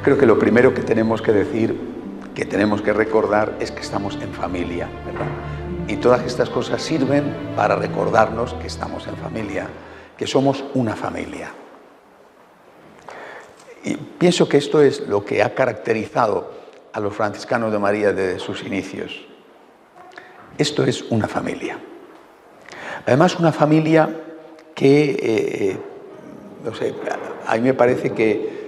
Creo que lo primero que tenemos que decir, que tenemos que recordar, es que estamos en familia, ¿verdad? Y todas estas cosas sirven para recordarnos que estamos en familia, que somos una familia. Y pienso que esto es lo que ha caracterizado a los franciscanos de María desde sus inicios. Esto es una familia. Además, una familia que, no sé, a mí me parece que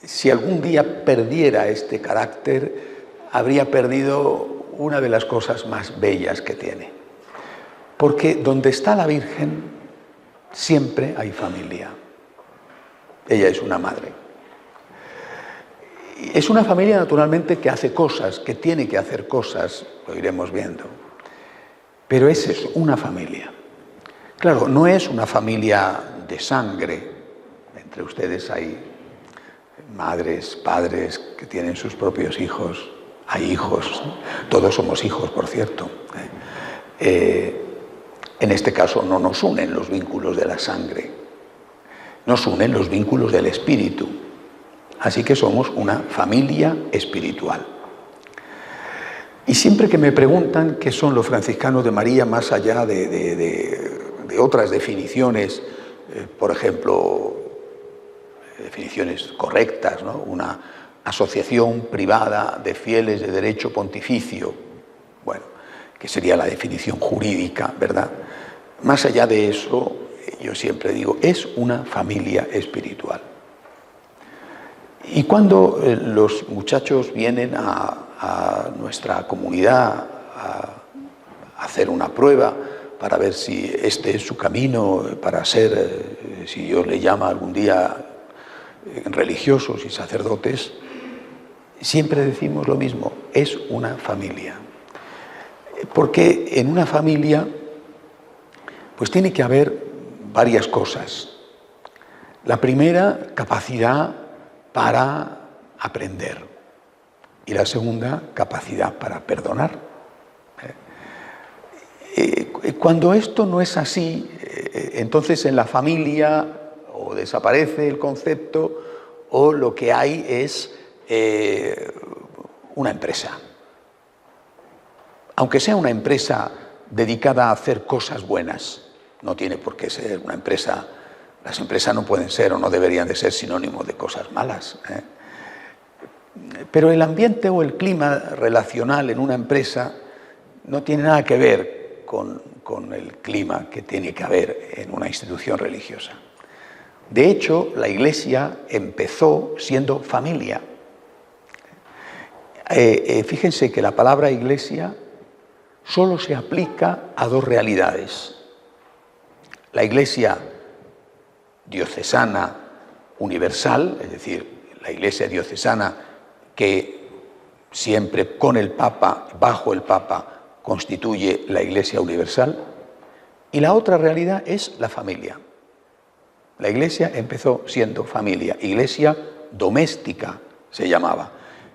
si algún día perdiera este carácter, habría perdido una de las cosas más bellas que tiene. Porque donde está la Virgen, siempre hay familia. Ella es una madre. Es una familia, naturalmente, que hace cosas, que tiene que hacer cosas, lo iremos viendo. Pero esa es una familia. Claro, no es una familia de sangre. Entre ustedes hay madres, padres que tienen sus propios hijos. Hay hijos. Todos somos hijos, por cierto. En este caso no nos unen los vínculos de la sangre. Nos unen los vínculos del espíritu. Así que somos una familia espiritual. Y siempre que me preguntan qué son los franciscanos de María, más allá de otras definiciones, por ejemplo, definiciones correctas, ¿no? Una asociación privada de fieles de derecho pontificio, bueno, que sería la definición jurídica, ¿verdad? Más allá de eso, yo siempre digo, es una familia espiritual. Y cuando los muchachos vienen a nuestra comunidad a hacer una prueba para ver si este es su camino para ser, si Dios le llama algún día, religiosos y sacerdotes, siempre decimos lo mismo, es una familia. Porque en una familia pues tiene que haber varias cosas. La primera, capacidad para aprender. Y la segunda, capacidad para perdonar. Cuando esto no es así, entonces en la familia o desaparece el concepto o lo que hay es una empresa. Aunque sea una empresa dedicada a hacer cosas buenas, no tiene por qué ser una empresa. Las empresas no pueden ser o no deberían de ser sinónimos de cosas malas. Pero el ambiente o el clima relacional en una empresa no tiene nada que ver con el clima que tiene que haber en una institución religiosa. De hecho, la Iglesia empezó siendo familia. Fíjense que la palabra Iglesia solo se aplica a dos realidades. La Iglesia diocesana universal, es decir, la Iglesia diocesana que siempre con el Papa, bajo el Papa, constituye la Iglesia universal, y la otra realidad es la familia. La Iglesia empezó siendo familia, Iglesia doméstica se llamaba,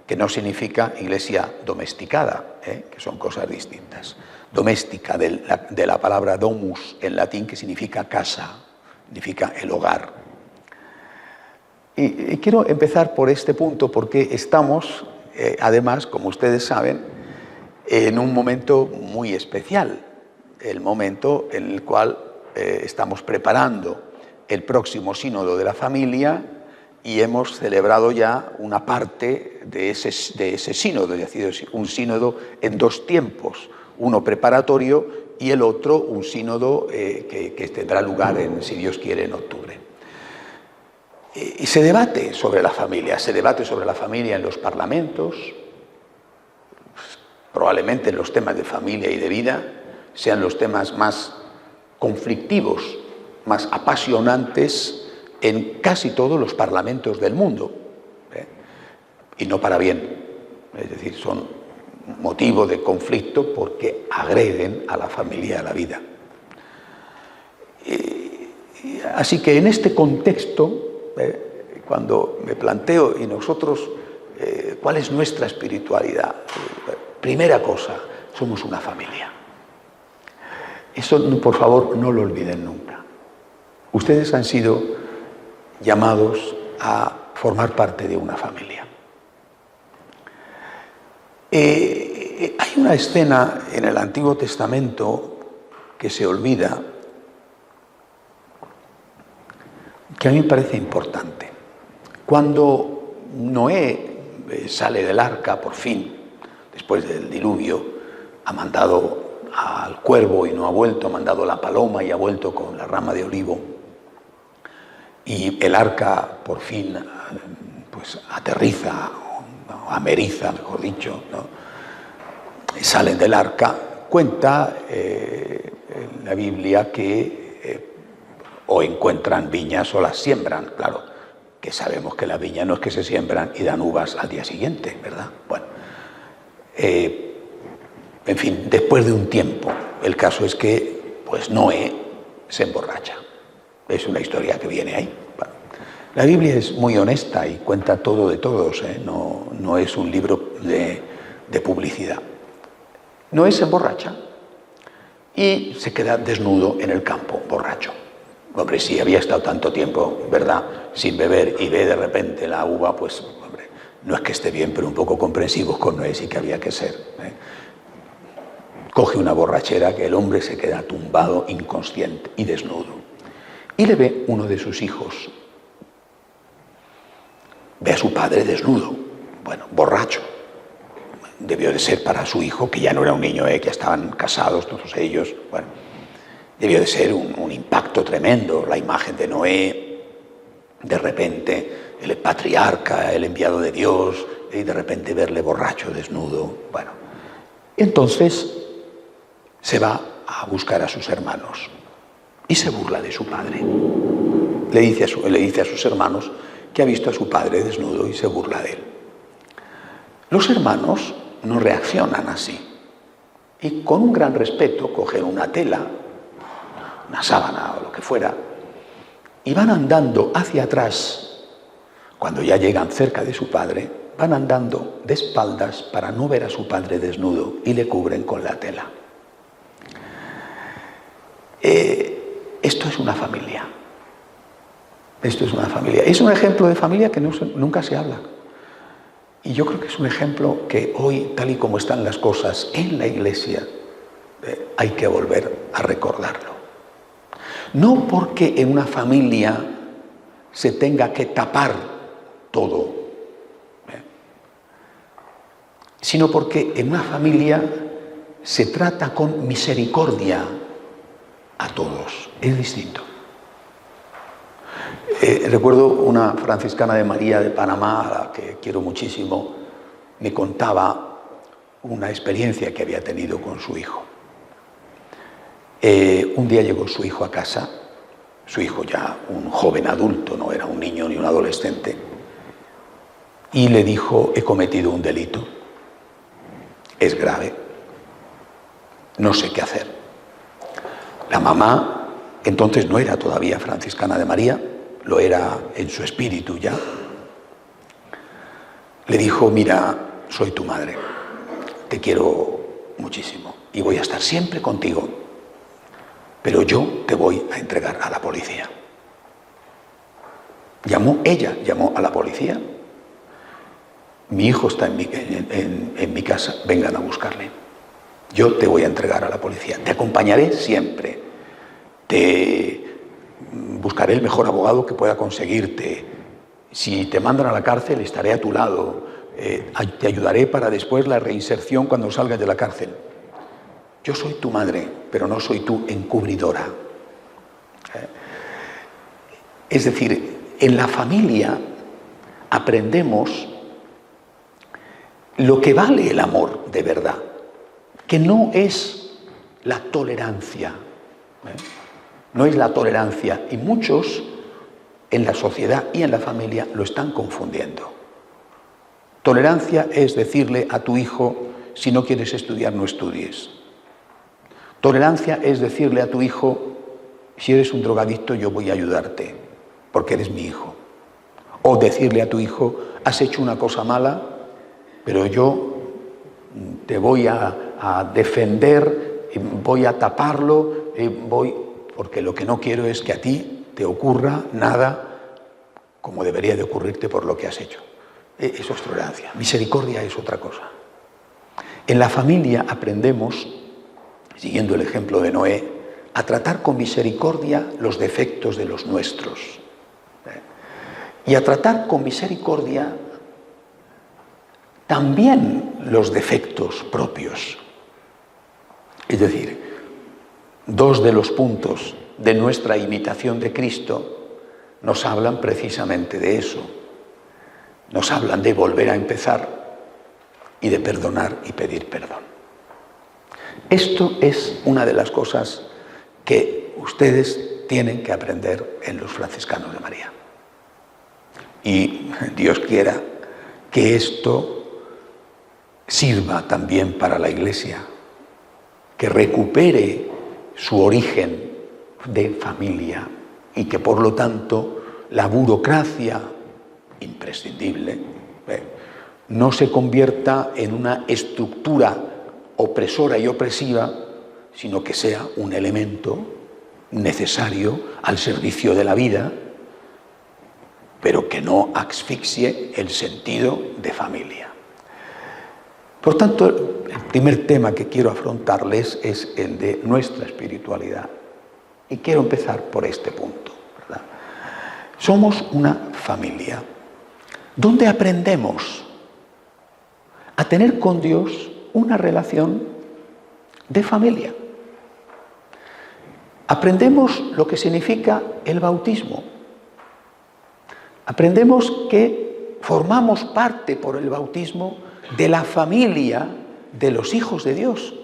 que no significa Iglesia domesticada, que son cosas distintas. Doméstica, de la palabra domus en latín, que significa casa, significa el hogar. Y quiero empezar por este punto porque estamos, además, como ustedes saben, en un momento muy especial, el momento en el cual estamos preparando el próximo sínodo de la familia y hemos celebrado ya una parte de ese sínodo, es decir, un sínodo en dos tiempos, uno preparatorio y el otro un sínodo que tendrá lugar, si Dios quiere, en octubre. Y se debate sobre la familia en los parlamentos, probablemente los temas de familia y de vida sean los temas más conflictivos, más apasionantes en casi todos los parlamentos del mundo, y no para bien, es decir, son motivo de conflicto porque agreden a la familia y a la vida. Así que en este contexto, cuando me planteo, y nosotros, ¿cuál es nuestra espiritualidad? Primera cosa, somos una familia. Eso, por favor, no lo olviden nunca. Ustedes han sido llamados a formar parte de una familia. Hay una escena en el Antiguo Testamento que se olvida, que a mí me parece importante. Cuando Noé sale del arca, por fin, después del diluvio, ha mandado al cuervo y no ha vuelto, ha mandado la paloma y ha vuelto con la rama de olivo, y el arca por fin pues aterriza, o ameriza, mejor dicho, ¿no? Salen del arca. Cuenta en la Biblia que o encuentran viñas o las siembran. Claro, que sabemos que las viñas no es que se siembran y dan uvas al día siguiente, ¿verdad? Bueno, en fin, después de un tiempo, el caso es que pues Noé se emborracha. Es una historia que viene ahí. Bueno, la Biblia es muy honesta y cuenta todo de todos, ¿eh? No es un libro de publicidad. Noé se emborracha y se queda desnudo en el campo, borracho. Hombre, si había estado tanto tiempo, ¿verdad?, sin beber y ve de repente la uva, pues, hombre, no es que esté bien, pero un poco comprensivos con Noé sí que había que ser, ¿eh? Coge una borrachera que el hombre se queda tumbado, inconsciente y desnudo. Y le ve uno de sus hijos. Ve a su padre desnudo, bueno, borracho. Debió de ser para su hijo, que ya no era un niño, que ya estaban casados todos ellos. Bueno, debió de ser un impacto tremendo, la imagen de Noé, de repente el patriarca, el enviado de Dios, y de repente verle borracho, desnudo. Bueno, entonces se va a buscar a sus hermanos y se burla de su padre. Le dice a sus hermanos que ha visto a su padre desnudo y se burla de él. Los hermanos no reaccionan así y con un gran respeto cogen una tela, una sábana o lo que fuera, y van andando hacia atrás. Cuando ya llegan cerca de su padre, van andando de espaldas para no ver a su padre desnudo y le cubren con la tela. Esto es una familia. Esto es una familia. Es un ejemplo de familia que nunca se habla. Y yo creo que es un ejemplo que hoy, tal y como están las cosas en la Iglesia, hay que volver a recordarlo. No porque en una familia se tenga que tapar todo, sino porque en una familia se trata con misericordia a todos. Es distinto. Recuerdo una franciscana de María de Panamá, a la que quiero muchísimo, me contaba una experiencia que había tenido con su hijo. Un día llegó su hijo a casa, su hijo ya un joven adulto, no era un niño ni un adolescente, y le dijo: he cometido un delito, es grave, no sé qué hacer. La mamá, entonces no era todavía franciscana de María, lo era en su espíritu ya, le dijo: mira, soy tu madre, te quiero muchísimo y voy a estar siempre contigo, pero yo te voy a entregar a la policía. Ella llamó a la policía: mi hijo está en mi casa, vengan a buscarle, yo te voy a entregar a la policía, te acompañaré siempre, te buscaré el mejor abogado que pueda conseguirte, si te mandan a la cárcel estaré a tu lado, te ayudaré para después la reinserción cuando salgas de la cárcel. Yo soy tu madre, pero no soy tu encubridora. Es decir, en la familia aprendemos lo que vale el amor de verdad, que no es la tolerancia. No es la tolerancia, y muchos en la sociedad y en la familia lo están confundiendo. Tolerancia es decirle a tu hijo: si no quieres estudiar, no estudies. Tolerancia es decirle a tu hijo: si eres un drogadicto, yo voy a ayudarte, porque eres mi hijo. O decirle a tu hijo: has hecho una cosa mala, pero yo te voy a defender, voy a taparlo, porque lo que no quiero es que a ti te ocurra nada como debería de ocurrirte por lo que has hecho. Eso es tolerancia. Misericordia es otra cosa. En la familia aprendemos, siguiendo el ejemplo de Noé, a tratar con misericordia los defectos de los nuestros. Y a tratar con misericordia también los defectos propios. Es decir, dos de los puntos de nuestra imitación de Cristo nos hablan precisamente de eso. Nos hablan de volver a empezar y de perdonar y pedir perdón. Esto es una de las cosas que ustedes tienen que aprender en los franciscanos de María. Y Dios quiera que esto sirva también para la Iglesia, que recupere su origen de familia y que por lo tanto la burocracia imprescindible no se convierta en una estructura opresora y opresiva, sino que sea un elemento necesario al servicio de la vida, pero que no asfixie el sentido de familia. Por tanto, el primer tema que quiero afrontarles es el de nuestra espiritualidad. Y quiero empezar por este punto, ¿verdad? Somos una familia donde aprendemos a tener con Dios una relación de familia. Aprendemos lo que significa el bautismo. Aprendemos que formamos parte por el bautismo de la familia de los hijos de Dios.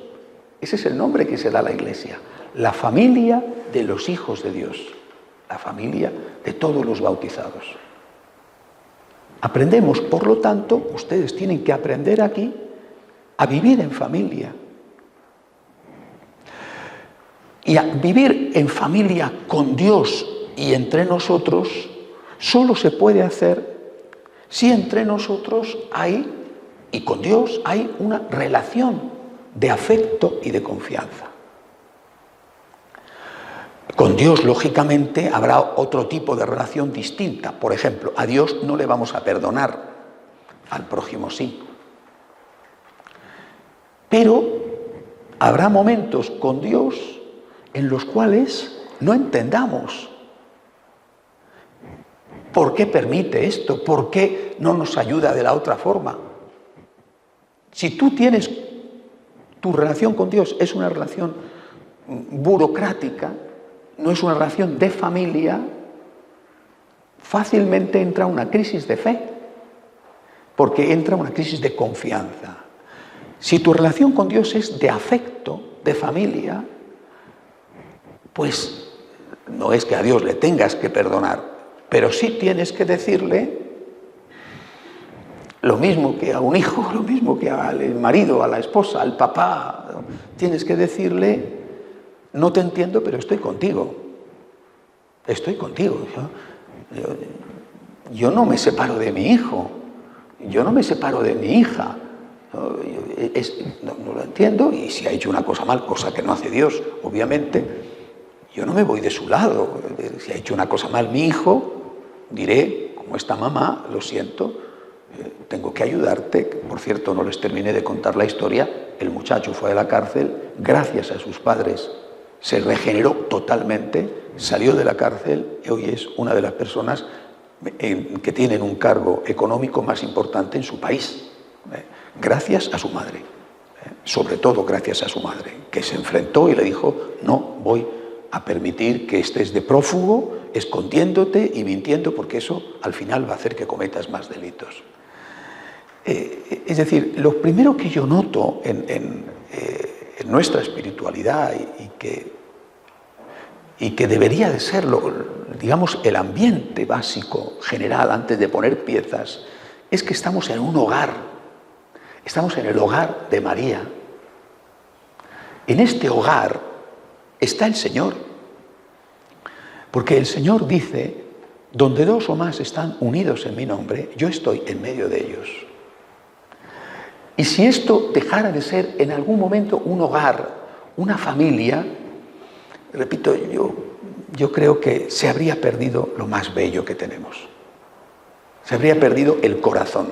Ese es el nombre que se da a la Iglesia. La familia de los hijos de Dios. La familia de todos los bautizados. Aprendemos, por lo tanto, ustedes tienen que aprender aquí a vivir en familia. Y a vivir en familia con Dios y entre nosotros solo se puede hacer si entre nosotros hay, y con Dios hay, una relación de afecto y de confianza. Con Dios, lógicamente, habrá otro tipo de relación distinta. Por ejemplo, a Dios no le vamos a perdonar, al prójimo sí. Pero habrá momentos con Dios en los cuales no entendamos por qué permite esto, por qué no nos ayuda de la otra forma. Si tú tienes, tu relación con Dios es una relación burocrática, no es una relación de familia, fácilmente entra una crisis de fe, porque entra una crisis de confianza. Si tu relación con Dios es de afecto, de familia, pues no es que a Dios le tengas que perdonar, pero sí tienes que decirle lo mismo que a un hijo, lo mismo que al marido, a la esposa, al papá. Tienes que decirle: no te entiendo, pero estoy contigo. Estoy contigo. Yo no me separo de mi hijo. Yo no me separo de mi hija. No lo entiendo, y si ha hecho una cosa mal, cosa que no hace Dios, obviamente, yo no me voy de su lado. Si ha hecho una cosa mal mi hijo, diré, como esta mamá, lo siento, tengo que ayudarte. Por cierto, no les terminé de contar la historia. El muchacho fue a la cárcel, gracias a sus padres se regeneró totalmente, salió de la cárcel y hoy es una de las personas que tienen un cargo económico más importante en su país, gracias a su madre, sobre todo gracias a su madre, que se enfrentó y le dijo: no voy a permitir que estés de prófugo, escondiéndote y mintiendo, porque eso al final va a hacer que cometas más delitos. Es decir, lo primero que yo noto en nuestra espiritualidad y que debería de ser, digamos, el ambiente básico, general, antes de poner piezas, es que estamos en un hogar. Estamos en el hogar de María. En este hogar está el Señor. Porque el Señor dice: donde dos o más están unidos en mi nombre, yo estoy en medio de ellos. Y si esto dejara de ser en algún momento un hogar, una familia, repito, yo creo que se habría perdido lo más bello que tenemos. se habría perdido el corazón.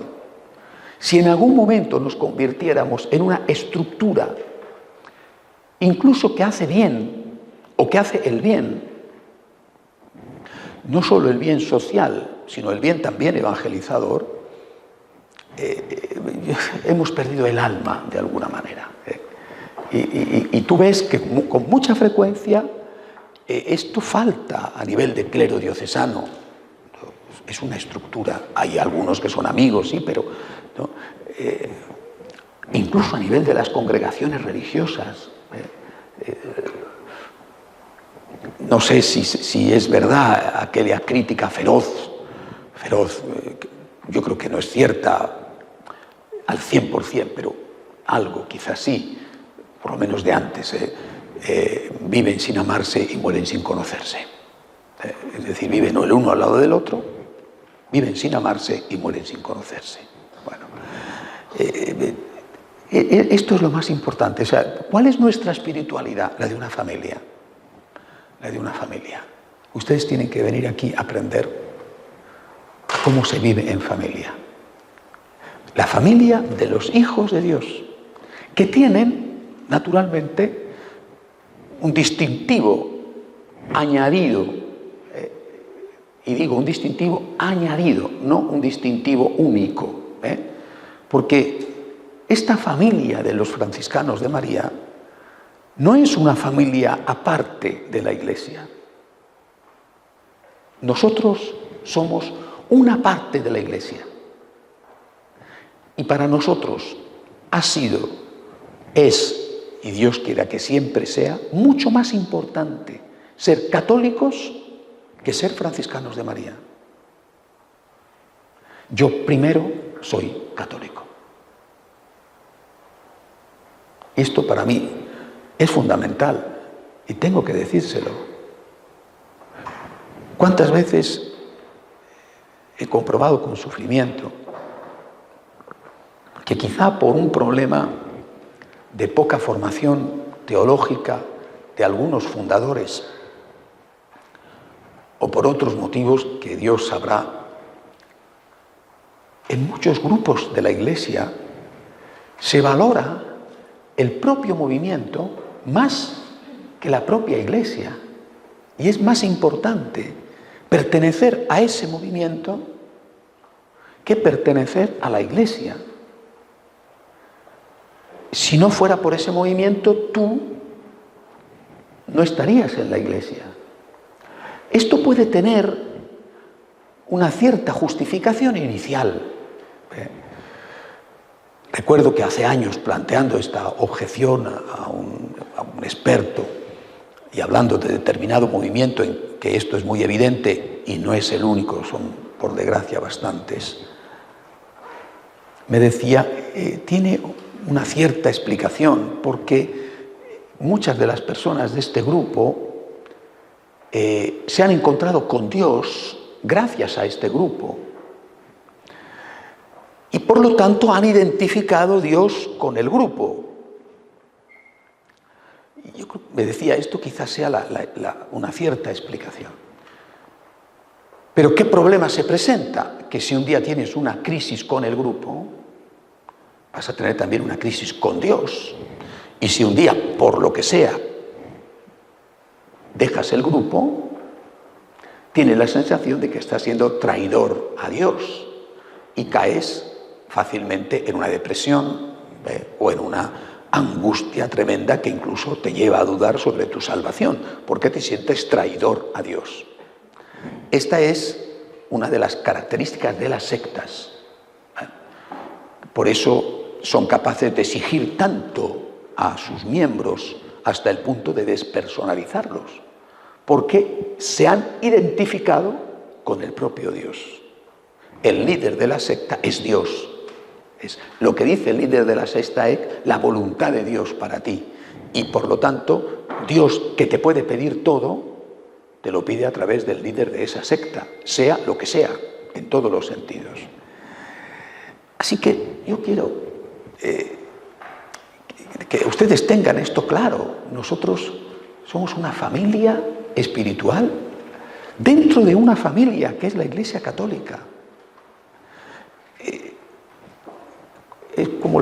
Si en algún momento nos convirtiéramos en una estructura, incluso que hace bien o que hace el bien, no solo el bien social, sino el bien también evangelizador, hemos perdido el alma de alguna manera. Y tú ves que con mucha frecuencia esto falta a nivel de clero diocesano. Es una estructura, hay algunos que son amigos, sí, pero ¿no? Incluso a nivel de las congregaciones religiosas. No sé si es verdad aquella crítica feroz, yo creo que no es cierta al 100%, pero algo quizás sí, por lo menos de antes, viven sin amarse y mueren sin conocerse. Es decir, viven el uno al lado del otro, viven sin amarse y mueren sin conocerse. Bueno, esto es lo más importante. O sea, ¿cuál es nuestra espiritualidad? La de una familia. La de una familia. Ustedes tienen que venir aquí a aprender cómo se vive en familia. La familia de los hijos de Dios, que tienen, naturalmente, un distintivo añadido, y digo un distintivo añadido, no un distintivo único, porque esta familia de los franciscanos de María no es una familia aparte de la Iglesia. Nosotros somos una parte de la Iglesia. Y para nosotros ha sido, es, y Dios quiera que siempre sea, mucho más importante ser católicos que ser franciscanos de María. Yo primero soy católico. Esto para mí es fundamental y tengo que decírselo. ¿Cuántas veces he comprobado con sufrimiento que quizá por un problema de poca formación teológica de algunos fundadores o por otros motivos que Dios sabrá, en muchos grupos de la Iglesia se valora el propio movimiento más que la propia Iglesia, y es más importante pertenecer a ese movimiento que pertenecer a la Iglesia. Si no fuera por ese movimiento, tú no estarías en la Iglesia. Esto puede tener una cierta justificación inicial. Recuerdo que hace años, planteando esta objeción a un experto y hablando de determinado movimiento en que esto es muy evidente y no es el único, son por desgracia bastantes, me decía, tiene una cierta explicación, porque muchas de las personas de este grupo se han encontrado con Dios gracias a este grupo y por lo tanto han identificado Dios con el grupo. Y yo me decía, esto quizás sea una cierta explicación. Pero ¿qué problema se presenta? Que si un día tienes una crisis con el grupo, vas a tener también una crisis con Dios. Y si un día, por lo que sea, dejas el grupo, tienes la sensación de que estás siendo traidor a Dios y caes fácilmente en una depresión o en una angustia tremenda que incluso te lleva a dudar sobre tu salvación, porque te sientes traidor a Dios. Esta es una de las características de las sectas. Por eso son capaces de exigir tanto a sus miembros hasta el punto de despersonalizarlos, porque se han identificado con el propio Dios. El líder de la secta es Dios. Es lo que dice el líder de la secta es la voluntad de Dios para ti. Y por lo tanto, Dios, que te puede pedir todo, te lo pide a través del líder de esa secta, sea lo que sea, en todos los sentidos. Así que yo quiero que ustedes tengan esto claro. Nosotros somos una familia espiritual dentro de una familia que es la Iglesia Católica.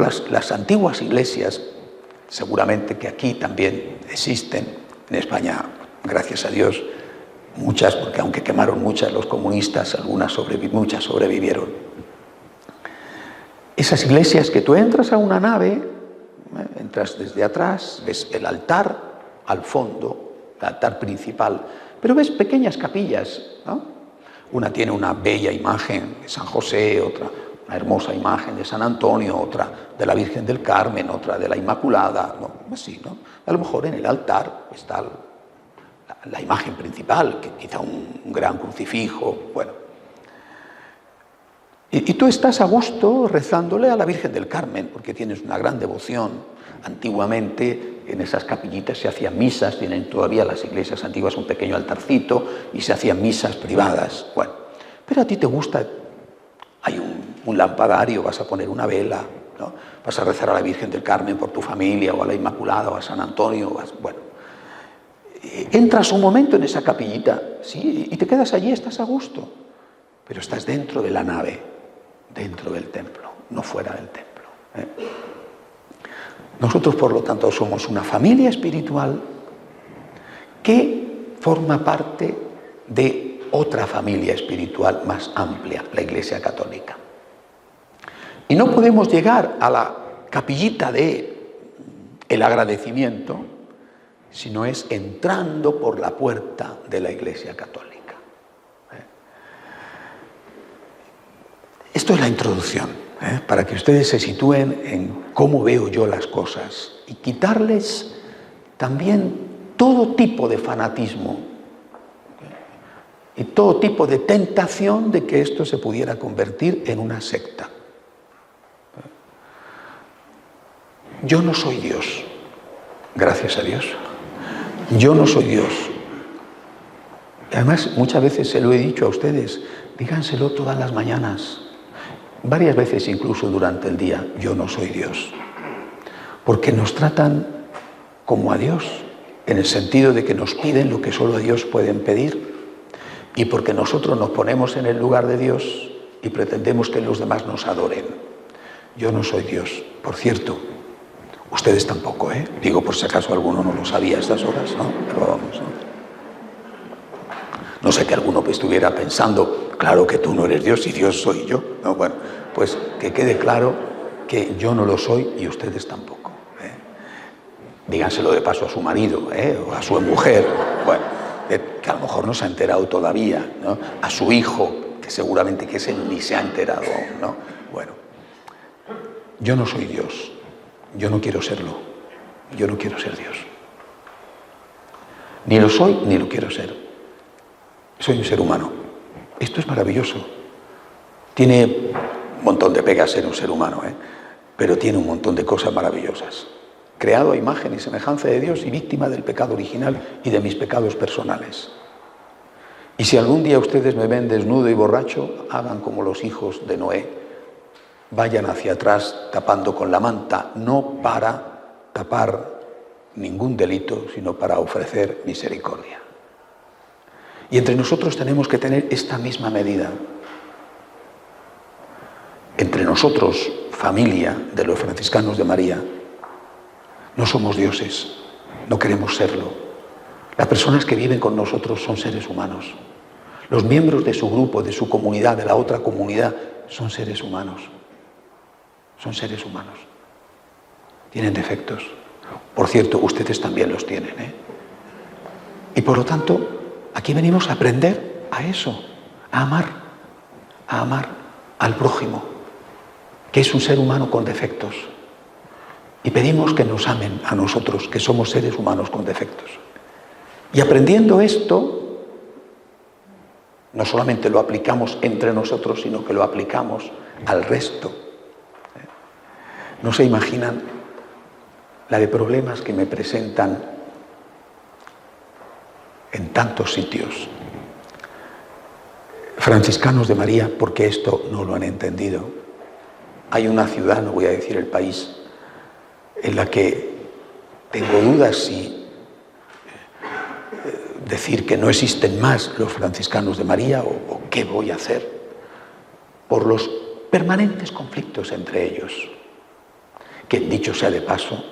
las antiguas iglesias, seguramente que aquí también existen, en España, gracias a Dios, muchas, porque aunque quemaron muchas los comunistas, muchas sobrevivieron. Esas iglesias que tú entras a una nave, entras desde atrás, ves el altar al fondo, el altar principal, pero ves pequeñas capillas, ¿no? Una tiene una bella imagen de San José, otra una hermosa imagen de San Antonio, otra de la Virgen del Carmen, otra de la Inmaculada, ¿no? Así, ¿no? A lo mejor en el altar está la imagen principal, que quizá un gran crucifijo, bueno. Y tú estás a gusto rezándole a la Virgen del Carmen, porque tienes una gran devoción. Antiguamente en esas capillitas se hacían misas, tienen todavía las iglesias antiguas un pequeño altarcito y se hacían misas privadas. Bueno, pero a ti te gusta, hay un lampadario, vas a poner una vela, ¿no? Vas a rezar a la Virgen del Carmen por tu familia, o a la Inmaculada, o a San Antonio, bueno. Entras un momento en esa capillita, sí, y te quedas allí, estás a gusto, pero estás dentro de la nave, dentro del templo, no fuera del templo, ¿eh? Nosotros, por lo tanto, somos una familia espiritual que forma parte de otra familia espiritual más amplia, la Iglesia Católica. Y no podemos llegar a la capillita del agradecimiento si no es entrando por la puerta de la Iglesia Católica. Esto es la introducción, para que ustedes se sitúen en cómo veo yo las cosas y quitarles también todo tipo de fanatismo y todo tipo de tentación de que esto se pudiera convertir en una secta. Yo no soy Dios, gracias a Dios. Yo no soy Dios. Además, muchas veces se lo he dicho a ustedes, díganselo todas las mañanas, varias veces incluso durante el día, yo no soy Dios. Porque nos tratan como a Dios, en el sentido de que nos piden lo que solo a Dios pueden pedir, y porque nosotros nos ponemos en el lugar de Dios y pretendemos que los demás nos adoren. Yo no soy Dios, por cierto. Ustedes tampoco, ¿eh? Digo, por si acaso alguno no lo sabía a estas horas, ¿no? Pero vamos, ¿no? No sé que alguno estuviera pensando, claro que tú no eres Dios y Dios soy yo. No, bueno, pues que quede claro que yo no lo soy y ustedes tampoco, ¿eh? Díganselo de paso a su marido, o a su mujer, bueno, que a lo mejor no se ha enterado todavía, ¿no? A su hijo, que seguramente que ese ni se ha enterado aún, ¿no? Bueno, yo no soy Dios. Yo no quiero serlo, yo no quiero ser Dios. Ni lo soy, ni lo quiero ser. Soy un ser humano. Esto es maravilloso. Tiene un montón de pegas ser un ser humano, pero tiene un montón de cosas maravillosas. Creado a imagen y semejanza de Dios y víctima del pecado original y de mis pecados personales. Y si algún día ustedes me ven desnudo y borracho, hagan como los hijos de Noé. Vayan hacia atrás tapando con la manta, no para tapar ningún delito, sino para ofrecer misericordia. Y entre nosotros tenemos que tener esta misma medida. Entre nosotros, familia de los franciscanos de María, no somos dioses, no queremos serlo. Las personas que viven con nosotros son seres humanos. Los miembros de su grupo, de su comunidad, de la otra comunidad, son seres humanos. Son seres humanos. Tienen defectos. Por cierto, ustedes también los tienen, ¿eh? Y por lo tanto, aquí venimos a aprender a eso, a amar al prójimo, que es un ser humano con defectos. Y pedimos que nos amen a nosotros, que somos seres humanos con defectos. Y aprendiendo esto, no solamente lo aplicamos entre nosotros, sino que lo aplicamos al resto. No se imaginan la de problemas que me presentan en tantos sitios. Franciscanos de María, porque esto no lo han entendido. Hay una ciudad, no voy a decir el país, en la que tengo dudas si decir que no existen más los franciscanos de María o qué voy a hacer por los permanentes conflictos entre ellos. que, dicho sea de paso,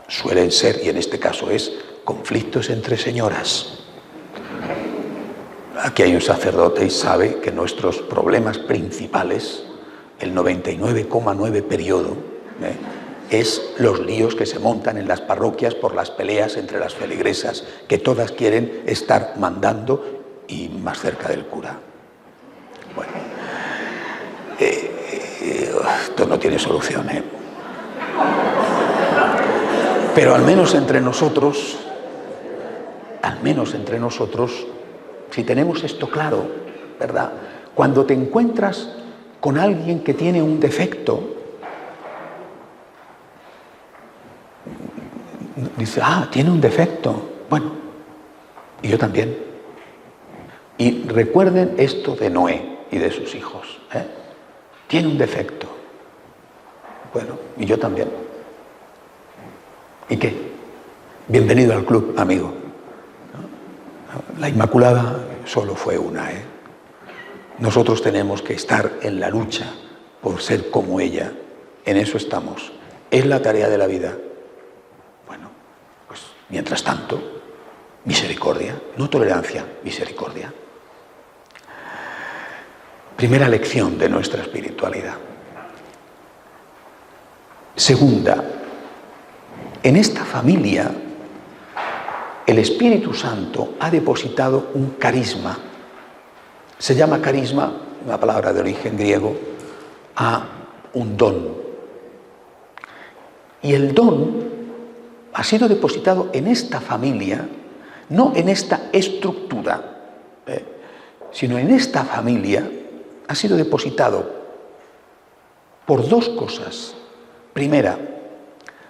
suelen ser, y en este caso es, conflictos entre señoras. Aquí hay un sacerdote y sabe que nuestros problemas principales, el 99,9 periodo, es los líos que se montan en las parroquias por las peleas entre las feligresas, que todas quieren estar mandando y más cerca del cura. Bueno, esto no tiene solución, ¿eh? Pero al menos entre nosotros, si tenemos esto claro, ¿verdad? Cuando te encuentras con alguien que tiene un defecto, dice, tiene un defecto. Bueno, y yo también. Y recuerden esto de Noé y de sus hijos. Tiene un defecto. Bueno, y yo también. ¿Y qué? Bienvenido al club, amigo. La Inmaculada solo fue una, Nosotros tenemos que estar en la lucha por ser como ella. En eso estamos. Es la tarea de la vida. Bueno, pues mientras tanto, misericordia, no tolerancia, misericordia. Primera lección de nuestra espiritualidad. Segunda, en esta familia el Espíritu Santo ha depositado un carisma. Se llama carisma, una palabra de origen griego, a un don. Y el don ha sido depositado en esta familia, no en esta estructura, sino en esta familia ha sido depositado por dos cosas. Primera,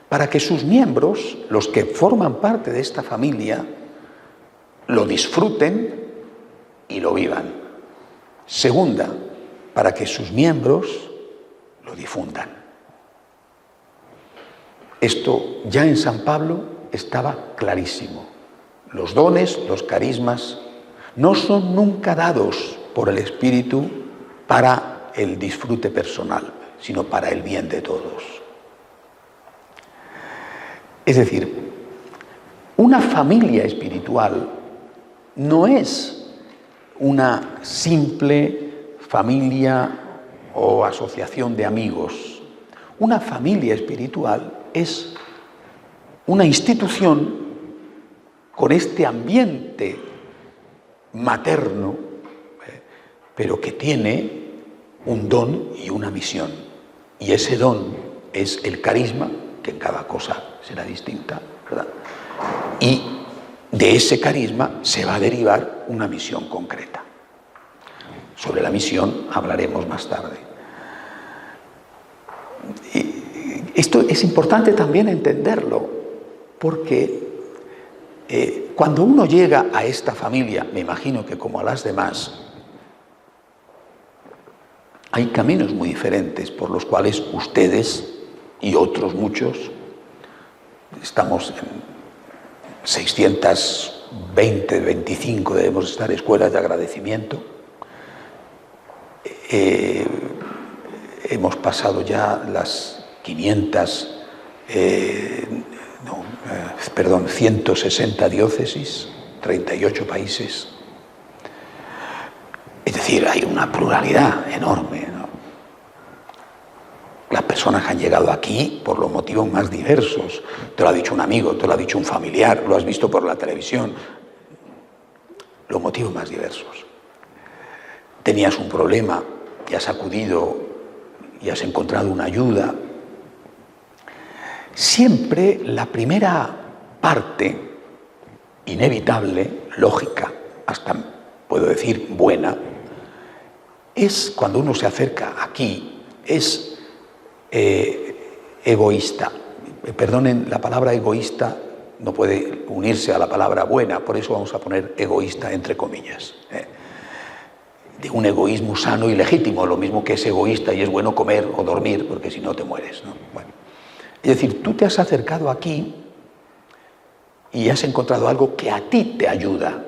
para que sus miembros, los que forman parte de esta familia, lo disfruten y lo vivan. Segunda, para que sus miembros lo difundan. Esto ya en San Pablo estaba clarísimo. Los dones, los carismas, no son nunca dados por el Espíritu para el disfrute personal, sino para el bien de todos. Es decir, una familia espiritual no es una simple familia o asociación de amigos. Una familia espiritual es una institución con este ambiente materno, pero que tiene un don y una misión. Y ese don es el carisma, que en cada cosa será distinta, ¿verdad? Y de ese carisma se va a derivar una misión concreta. Sobre la misión hablaremos más tarde. Y esto es importante también entenderlo, porque cuando uno llega a esta familia, me imagino que como a las demás, hay caminos muy diferentes por los cuales ustedes y otros muchos, estamos en 620, 25 debemos estar escuelas de agradecimiento. Hemos pasado ya las 160 diócesis, 38 países. Es decir, hay una pluralidad enorme, ¿no? Las personas han llegado aquí por los motivos más diversos. Te lo ha dicho un amigo, te lo ha dicho un familiar, lo has visto por la televisión. Los motivos más diversos. Tenías un problema y has acudido y has encontrado una ayuda. Siempre la primera parte, inevitable, lógica, hasta puedo decir buena, es cuando uno se acerca aquí, es egoísta. Perdonen, la palabra egoísta no puede unirse a la palabra buena, por eso vamos a poner egoísta entre comillas. De un egoísmo sano y legítimo, lo mismo que es egoísta y es bueno comer o dormir, porque si no te mueres, ¿no? Bueno, es decir, tú te has acercado aquí y has encontrado algo que a ti te ayuda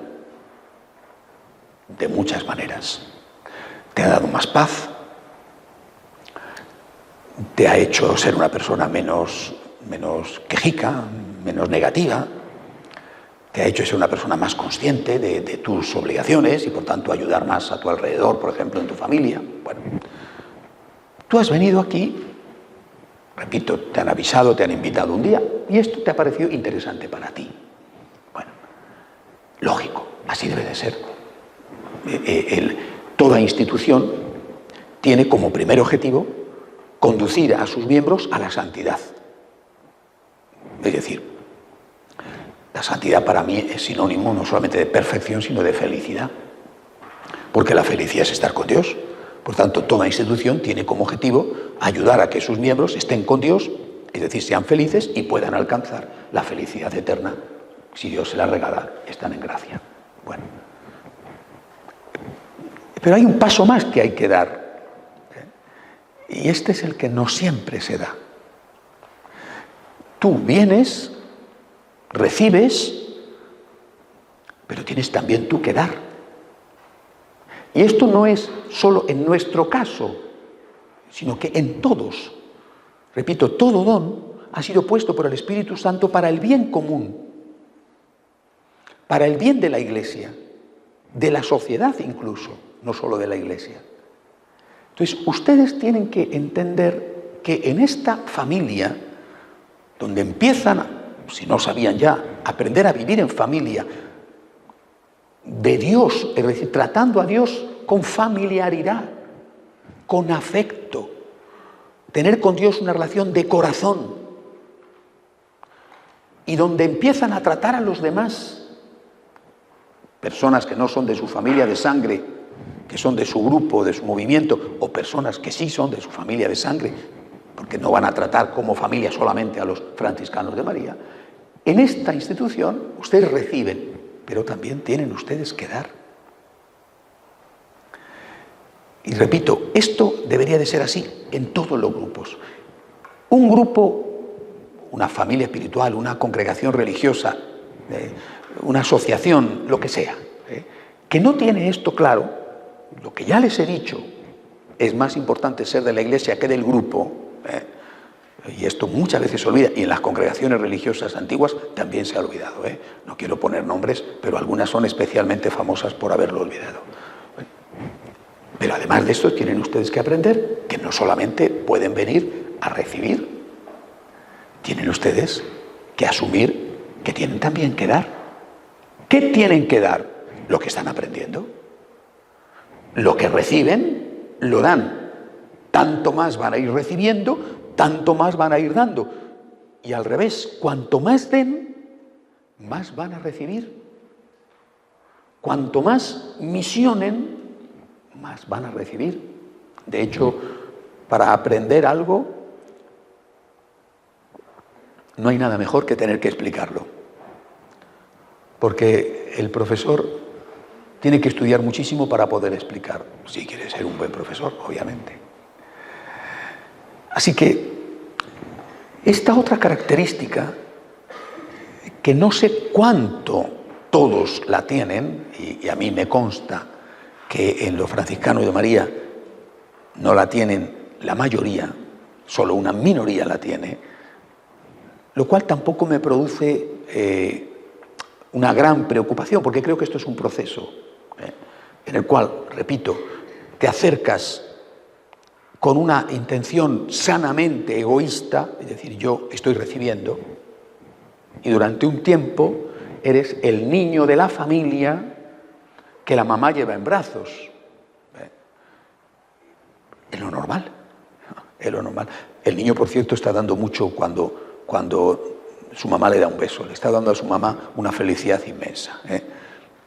de muchas maneras. Te ha dado más paz, te ha hecho ser una persona menos quejica, menos negativa, te ha hecho ser una persona más consciente de tus obligaciones y por tanto ayudar más a tu alrededor, por ejemplo, en tu familia. Bueno, tú has venido aquí, repito, te han avisado, te han invitado un día y esto te ha parecido interesante para ti. Bueno, lógico, así debe de ser. Toda institución tiene como primer objetivo conducir a sus miembros a la santidad. Es decir, la santidad para mí es sinónimo no solamente de perfección, sino de felicidad. Porque la felicidad es estar con Dios. Por tanto, toda institución tiene como objetivo ayudar a que sus miembros estén con Dios, es decir, sean felices y puedan alcanzar la felicidad eterna. Si Dios se la regala, están en gracia. Bueno. Pero hay un paso más que hay que dar. Y este es el que no siempre se da. Tú vienes, recibes, pero tienes también tú que dar. Y esto no es solo en nuestro caso, sino que en todos. Repito, todo don ha sido puesto por el Espíritu Santo para el bien común, para el bien de la Iglesia, de la sociedad incluso, no solo de la Iglesia. Entonces, ustedes tienen que entender que en esta familia, donde empiezan, si no sabían ya, a aprender a vivir en familia, de Dios, es decir, tratando a Dios con familiaridad, con afecto, tener con Dios una relación de corazón, y donde empiezan a tratar a los demás, personas que no son de su familia de sangre, que son de su grupo, de su movimiento, o personas que sí son de su familia de sangre, porque no van a tratar como familia solamente a los franciscanos de María. En esta institución ustedes reciben, pero también tienen ustedes que dar. Y repito, esto debería de ser así en todos los grupos. Un grupo, una familia espiritual, una congregación religiosa, una asociación, lo que sea, que no tiene esto claro, lo que ya les he dicho, es más importante ser de la Iglesia que del grupo, y esto muchas veces se olvida, y en las congregaciones religiosas antiguas también se ha olvidado. No quiero poner nombres, pero algunas son especialmente famosas por haberlo olvidado. Pero además de esto tienen ustedes que aprender que no solamente pueden venir a recibir, tienen ustedes que asumir que tienen también que dar. ¿Qué tienen que dar? Lo que están aprendiendo. Lo que reciben, lo dan. Tanto más van a ir recibiendo, tanto más van a ir dando. Y al revés, cuanto más den, más van a recibir. Cuanto más misionen, más van a recibir. De hecho, para aprender algo, no hay nada mejor que tener que explicarlo. Porque el profesor tiene que estudiar muchísimo para poder explicar, si quiere ser un buen profesor, obviamente. Así que esta otra característica, que no sé cuánto todos la tienen, y a mí me consta que en los franciscanos de María no la tienen la mayoría, solo una minoría la tiene, lo cual tampoco me produce una gran preocupación, porque creo que esto es un proceso en el cual, repito, te acercas con una intención sanamente egoísta, es decir, yo estoy recibiendo, y durante un tiempo eres el niño de la familia que la mamá lleva en brazos. Es lo normal, es lo normal. El niño, por cierto, está dando mucho cuando su mamá le da un beso, le está dando a su mamá una felicidad inmensa.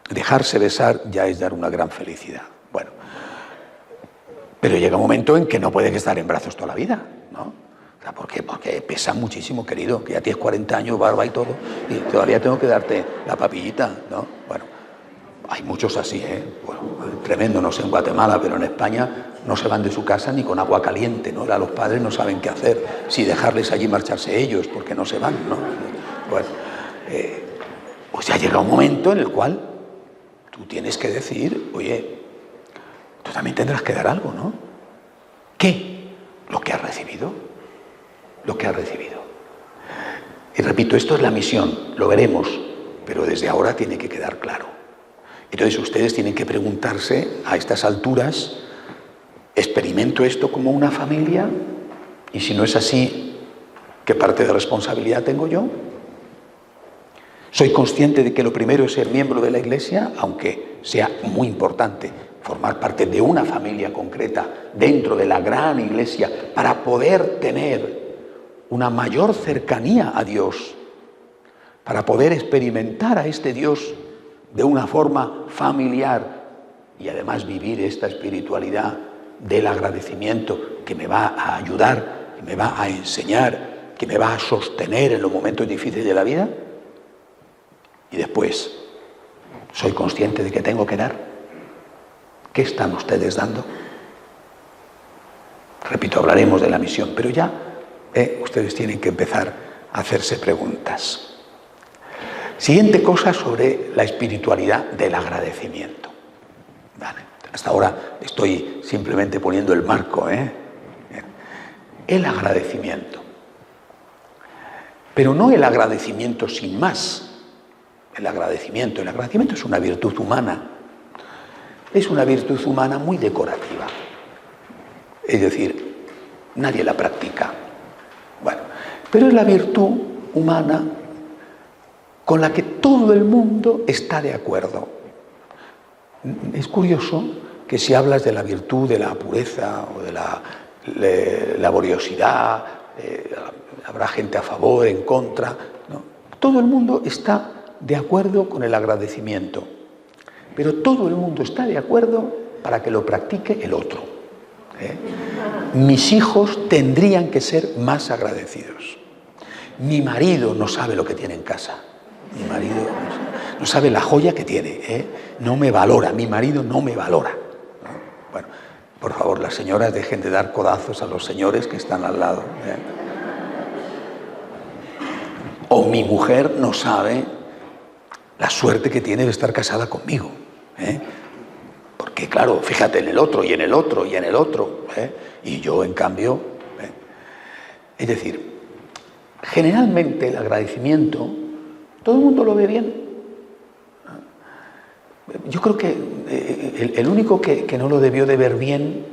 Dejarse besar ya es dar una gran felicidad. Bueno, pero llega un momento en que no puedes estar en brazos toda la vida, ¿no? O sea, ¿por qué? Porque pesa muchísimo, querido, que ya tienes 40 años, barba y todo, y todavía tengo que darte la papillita, ¿no? Bueno, hay muchos así, bueno, tremendo, no sé en Guatemala, pero en España no se van de su casa ni con agua caliente, ¿no? Los padres no saben qué hacer, si dejarles allí marcharse ellos, porque no se van, ¿no? Bueno, pues ya llega un momento en el cual tú tienes que decir, oye, tú también tendrás que dar algo, ¿no? ¿Qué? Lo que has recibido. lo que ha recibido. Y repito, esto es la misión, lo veremos, pero desde ahora tiene que quedar claro. Entonces ustedes tienen que preguntarse a estas alturas, ¿experimento esto como una familia? Y si no es así, ¿qué parte de responsabilidad tengo yo? ¿Soy consciente de que lo primero es ser miembro de la Iglesia, aunque sea muy importante formar parte de una familia concreta dentro de la gran Iglesia para poder tener una mayor cercanía a Dios, para poder experimentar a este Dios de una forma familiar y además vivir esta espiritualidad del agradecimiento que me va a ayudar, que me va a enseñar, que me va a sostener en los momentos difíciles de la vida? Y después, ¿soy consciente de que tengo que dar? ¿Qué están ustedes dando? Repito, hablaremos de la misión, pero ya ustedes tienen que empezar a hacerse preguntas. Siguiente cosa sobre la espiritualidad del agradecimiento. Vale, hasta ahora estoy simplemente poniendo el marco. El agradecimiento. Pero no el agradecimiento sin más. El agradecimiento es una virtud humana. Es una virtud humana muy decorativa. Es decir, nadie la practica. Bueno, pero es la virtud humana con la que todo el mundo está de acuerdo. Es curioso que si hablas de la virtud de la pureza o de la laboriosidad, habrá gente a favor, en contra, ¿no? Todo el mundo está de acuerdo con el agradecimiento, pero todo el mundo está de acuerdo para que lo practique el otro. Mis hijos tendrían que ser más agradecidos. Mi marido no sabe lo que tiene en casa. Mi marido no sabe la joya que tiene. No me valora. Mi marido no me valora. Bueno, por favor, las señoras dejen de dar codazos a los señores que están al lado. O mi mujer no sabe la suerte que tiene de estar casada conmigo. Porque claro, fíjate en el otro y en el otro y en el otro. Y yo, en cambio... Es decir, generalmente el agradecimiento, todo el mundo lo ve bien. Yo creo que el único que no lo debió de ver bien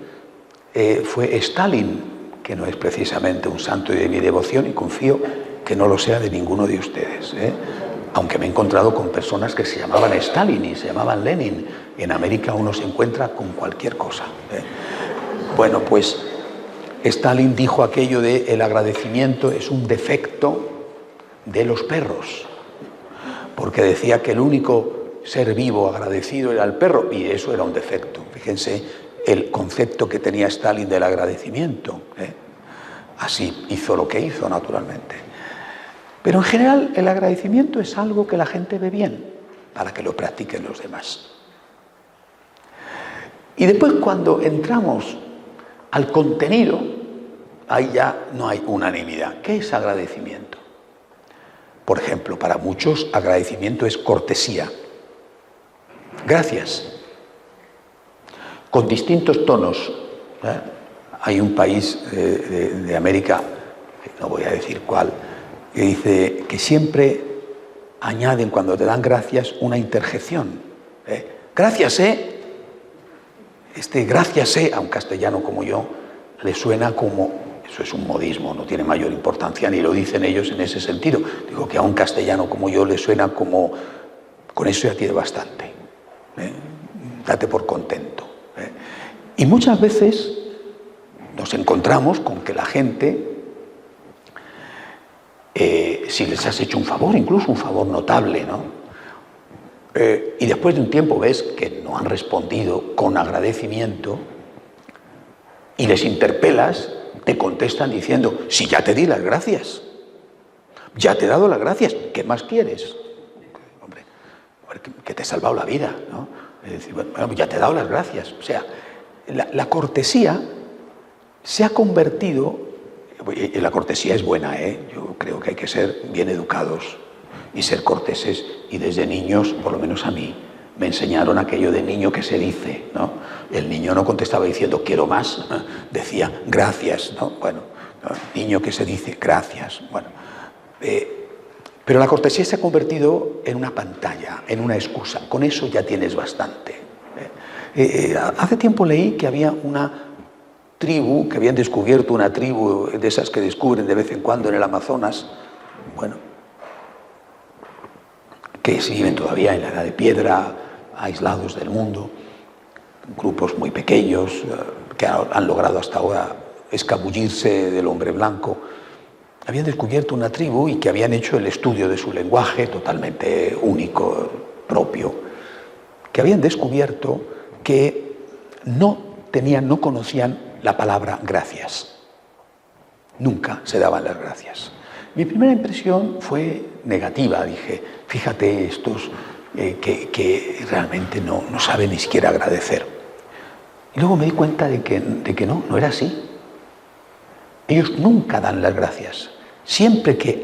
fue Stalin, que no es precisamente un santo de mi devoción y confío que no lo sea de ninguno de ustedes. Aunque me he encontrado con personas que se llamaban Stalin y se llamaban Lenin. En América uno se encuentra con cualquier cosa. Bueno, pues Stalin dijo aquello de el agradecimiento es un defecto de los perros, porque decía que el único ser vivo agradecido era el perro, y eso era un defecto. Fíjense el concepto que tenía Stalin del agradecimiento. Así hizo lo que hizo, naturalmente. Pero en general el agradecimiento es algo que la gente ve bien para que lo practiquen los demás. Y después, cuando entramos al contenido, ahí ya no hay unanimidad. ¿Qué es agradecimiento? Por ejemplo, para muchos agradecimiento es cortesía. Gracias. Con distintos tonos. Hay un país de América, no voy a decir cuál, que dice que siempre añaden cuando te dan gracias una interjección. Gracias, gracias, a un castellano como yo le suena como, eso es un modismo, no tiene mayor importancia, ni lo dicen ellos en ese sentido. Digo que a un castellano como yo le suena como, con eso ya tiene bastante. Date por contento. Y muchas veces nos encontramos con que la gente, si les has hecho un favor, incluso un favor notable, ¿no? Y después de un tiempo ves que no han respondido con agradecimiento y les interpelas, te contestan diciendo, si ya te di las gracias, ya te he dado las gracias, ¿qué más quieres? Hombre, que te he salvado la vida, ¿no? Es decir, bueno, ya te he dado las gracias. O sea, la cortesía se ha convertido, y la cortesía es buena, yo creo que hay que ser bien educados y ser corteses, y desde niños, por lo menos a mí, me enseñaron aquello de niño que se dice, ¿no? El niño no contestaba diciendo quiero más, decía gracias, ¿no? Bueno, ¿no? Niño que se dice gracias. Bueno, pero la cortesía se ha convertido en una pantalla, en una excusa. Con eso ya tienes bastante. Hace tiempo leí que había una tribu, que habían descubierto una tribu de esas que descubren de vez en cuando en el Amazonas, bueno, que viven todavía en la edad de piedra, aislados del mundo, grupos muy pequeños que han logrado hasta ahora escabullirse del hombre blanco. Habían descubierto una tribu y que habían hecho el estudio de su lenguaje totalmente único, propio, que habían descubierto que no conocían la palabra gracias. Nunca se daban las gracias. Mi primera impresión fue negativa. Dije, fíjate estos que realmente no saben ni siquiera agradecer. Y luego me di cuenta de que no era así. Ellos nunca dan las gracias. Siempre que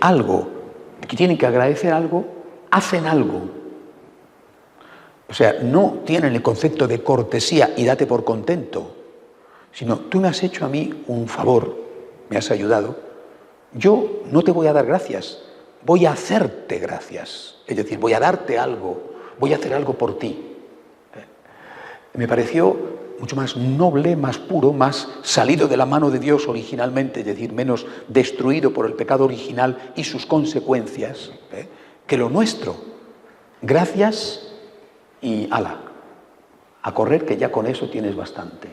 tienen que agradecer algo, hacen algo. O sea, no tienen el concepto de cortesía y date por contento, sino tú me has hecho a mí un favor, me has ayudado, yo no te voy a dar gracias, voy a hacerte gracias. Es decir, voy a darte algo, voy a hacer algo por ti. Me pareció mucho más noble, más puro, más salido de la mano de Dios originalmente, es decir, menos destruido por el pecado original y sus consecuencias, que lo nuestro. Gracias y ala, a correr, que ya con eso tienes bastante.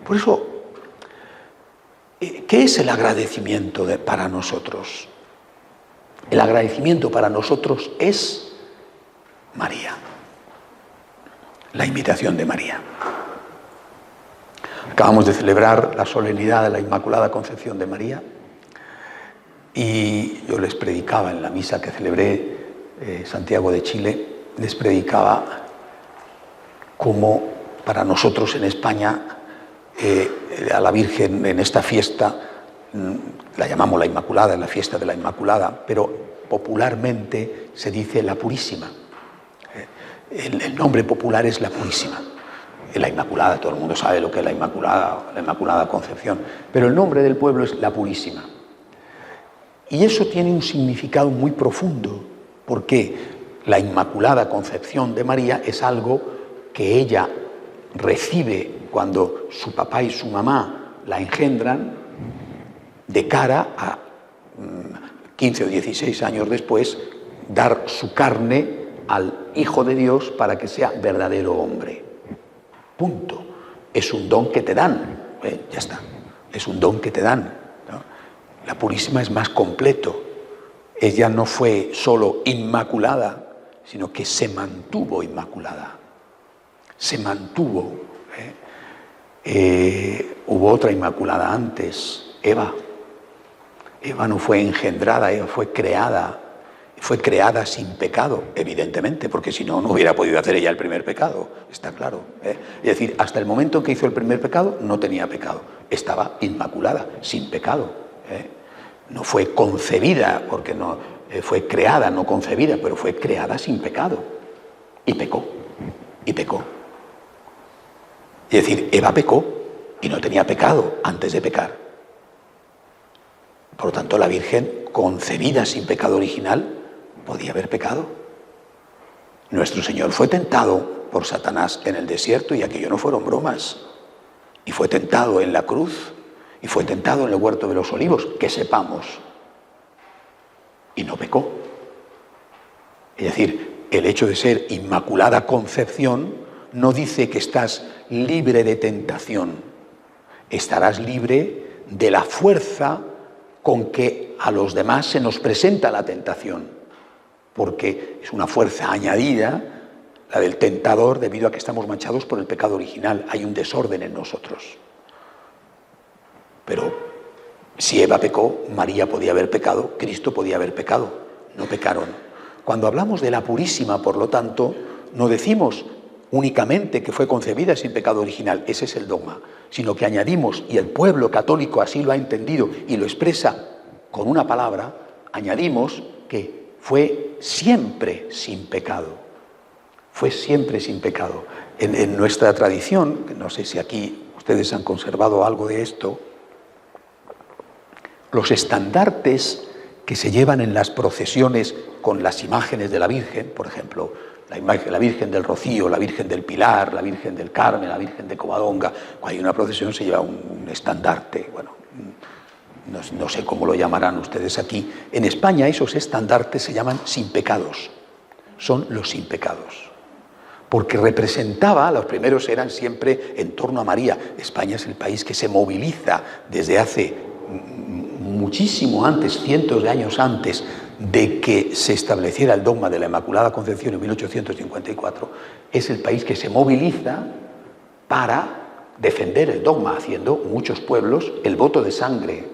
Por eso, ¿qué es el agradecimiento para nosotros? El agradecimiento para nosotros es María, la imitación de María. Acabamos de celebrar la solemnidad de la Inmaculada Concepción de María y yo les predicaba en la misa que celebré Santiago de Chile, les predicaba cómo para nosotros en España a la Virgen en esta fiesta la llamamos la Inmaculada, es la fiesta de la Inmaculada, pero popularmente se dice la Purísima. El nombre popular es la Purísima. La Inmaculada, todo el mundo sabe lo que es la Inmaculada Concepción, pero el nombre del pueblo es la Purísima. Y eso tiene un significado muy profundo, porque la Inmaculada Concepción de María es algo que ella recibe cuando su papá y su mamá la engendran, de cara a 15 o 16 años después, dar su carne al Hijo de Dios para que sea verdadero hombre. Punto. Es un don que te dan. Ya está. Es un don que te dan, ¿no? La Purísima es más completo. Ella no fue solo inmaculada, sino que se mantuvo inmaculada. Se mantuvo. Hubo otra inmaculada antes, Eva. Eva no fue engendrada, Eva fue creada sin pecado, evidentemente, porque si no, no hubiera podido hacer ella el primer pecado, está claro. Es decir, hasta el momento en que hizo el primer pecado, no tenía pecado, estaba inmaculada, sin pecado. No fue concebida, porque no fue creada, no concebida, pero fue creada sin pecado. Y pecó. Es decir, Eva pecó y no tenía pecado antes de pecar. Por lo tanto, la Virgen, concebida sin pecado original, podía haber pecado. Nuestro Señor fue tentado por Satanás en el desierto y aquello no fueron bromas. Y fue tentado en la cruz y fue tentado en el huerto de los olivos, que sepamos. Y no pecó. Es decir, el hecho de ser Inmaculada Concepción no dice que estás libre de tentación. Estarás libre de la fuerza con que a los demás se nos presenta la tentación, porque es una fuerza añadida, la del tentador, debido a que estamos manchados por el pecado original. Hay un desorden en nosotros. Pero si Eva pecó, María podía haber pecado, Cristo podía haber pecado. No pecaron. Cuando hablamos de la Purísima, por lo tanto, no decimos únicamente que fue concebida sin pecado original, ese es el dogma, sino que añadimos, y el pueblo católico así lo ha entendido y lo expresa con una palabra, añadimos que fue siempre sin pecado. Fue siempre sin pecado. En nuestra tradición, no sé si aquí ustedes han conservado algo de esto, los estandartes que se llevan en las procesiones con las imágenes de la Virgen, por ejemplo, la Virgen del Rocío, la Virgen del Pilar, la Virgen del Carmen, la Virgen de Covadonga. Cuando hay una procesión se lleva un estandarte, bueno, no sé cómo lo llamarán ustedes aquí. En España esos estandartes se llaman sin pecados, son los sin pecados, porque representaba, los primeros eran siempre en torno a María. España es el país que se moviliza desde hace muchísimo antes, cientos de años antes de que se estableciera el dogma de la Inmaculada Concepción en 1854, es el país que se moviliza para defender el dogma, haciendo muchos pueblos el voto de sangre.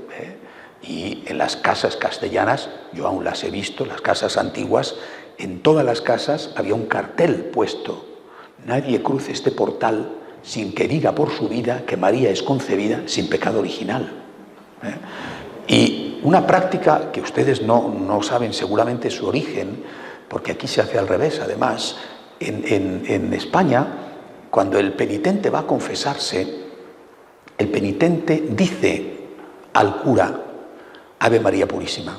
Y en las casas castellanas, yo aún las he visto, las casas antiguas, en todas las casas había un cartel puesto: nadie cruce este portal sin que diga por su vida que María es concebida sin pecado original. Y una práctica que ustedes no saben seguramente su origen, porque aquí se hace al revés, además. En España, cuando el penitente va a confesarse, el penitente dice al cura: Ave María Purísima.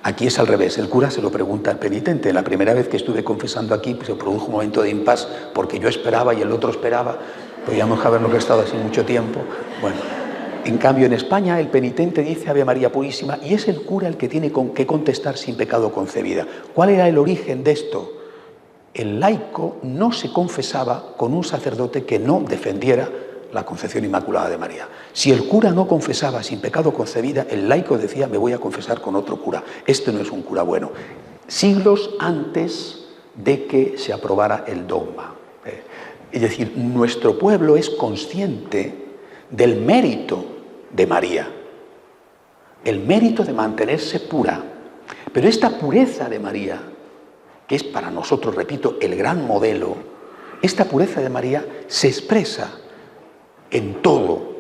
Aquí es al revés, el cura se lo pregunta al penitente. La primera vez que estuve confesando aquí, pues se produjo un momento de impas, porque yo esperaba y el otro esperaba, podíamos habernos estado así mucho tiempo. Bueno, en cambio en España el penitente dice Ave María Purísima y es el cura el que tiene que contestar sin pecado concebida. ¿Cuál era el origen de esto? El laico no se confesaba con un sacerdote que no defendiera la concepción inmaculada de María. Si el cura no confesaba sin pecado concebida, el laico decía: me voy a confesar con otro cura, este no es un cura bueno. Siglos antes de que se aprobara el dogma. Es decir, nuestro pueblo es consciente del mérito de María, el mérito de mantenerse pura. Pero esta pureza de María, que es para nosotros, repito, el gran modelo, esta pureza de María se expresa en todo,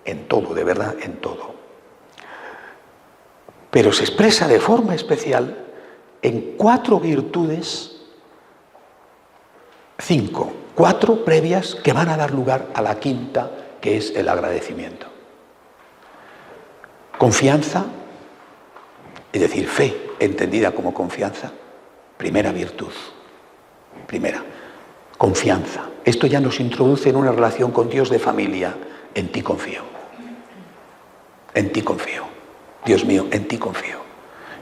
de verdad, en todo. Pero se expresa de forma especial en 4 virtudes, 5, 4 previas que van a dar lugar a la quinta, que es el agradecimiento. Confianza, es decir, fe entendida como confianza, primera virtud, primera. Confianza. Esto ya nos introduce en una relación con Dios de familia. En ti confío. En ti confío. Dios mío, en ti confío.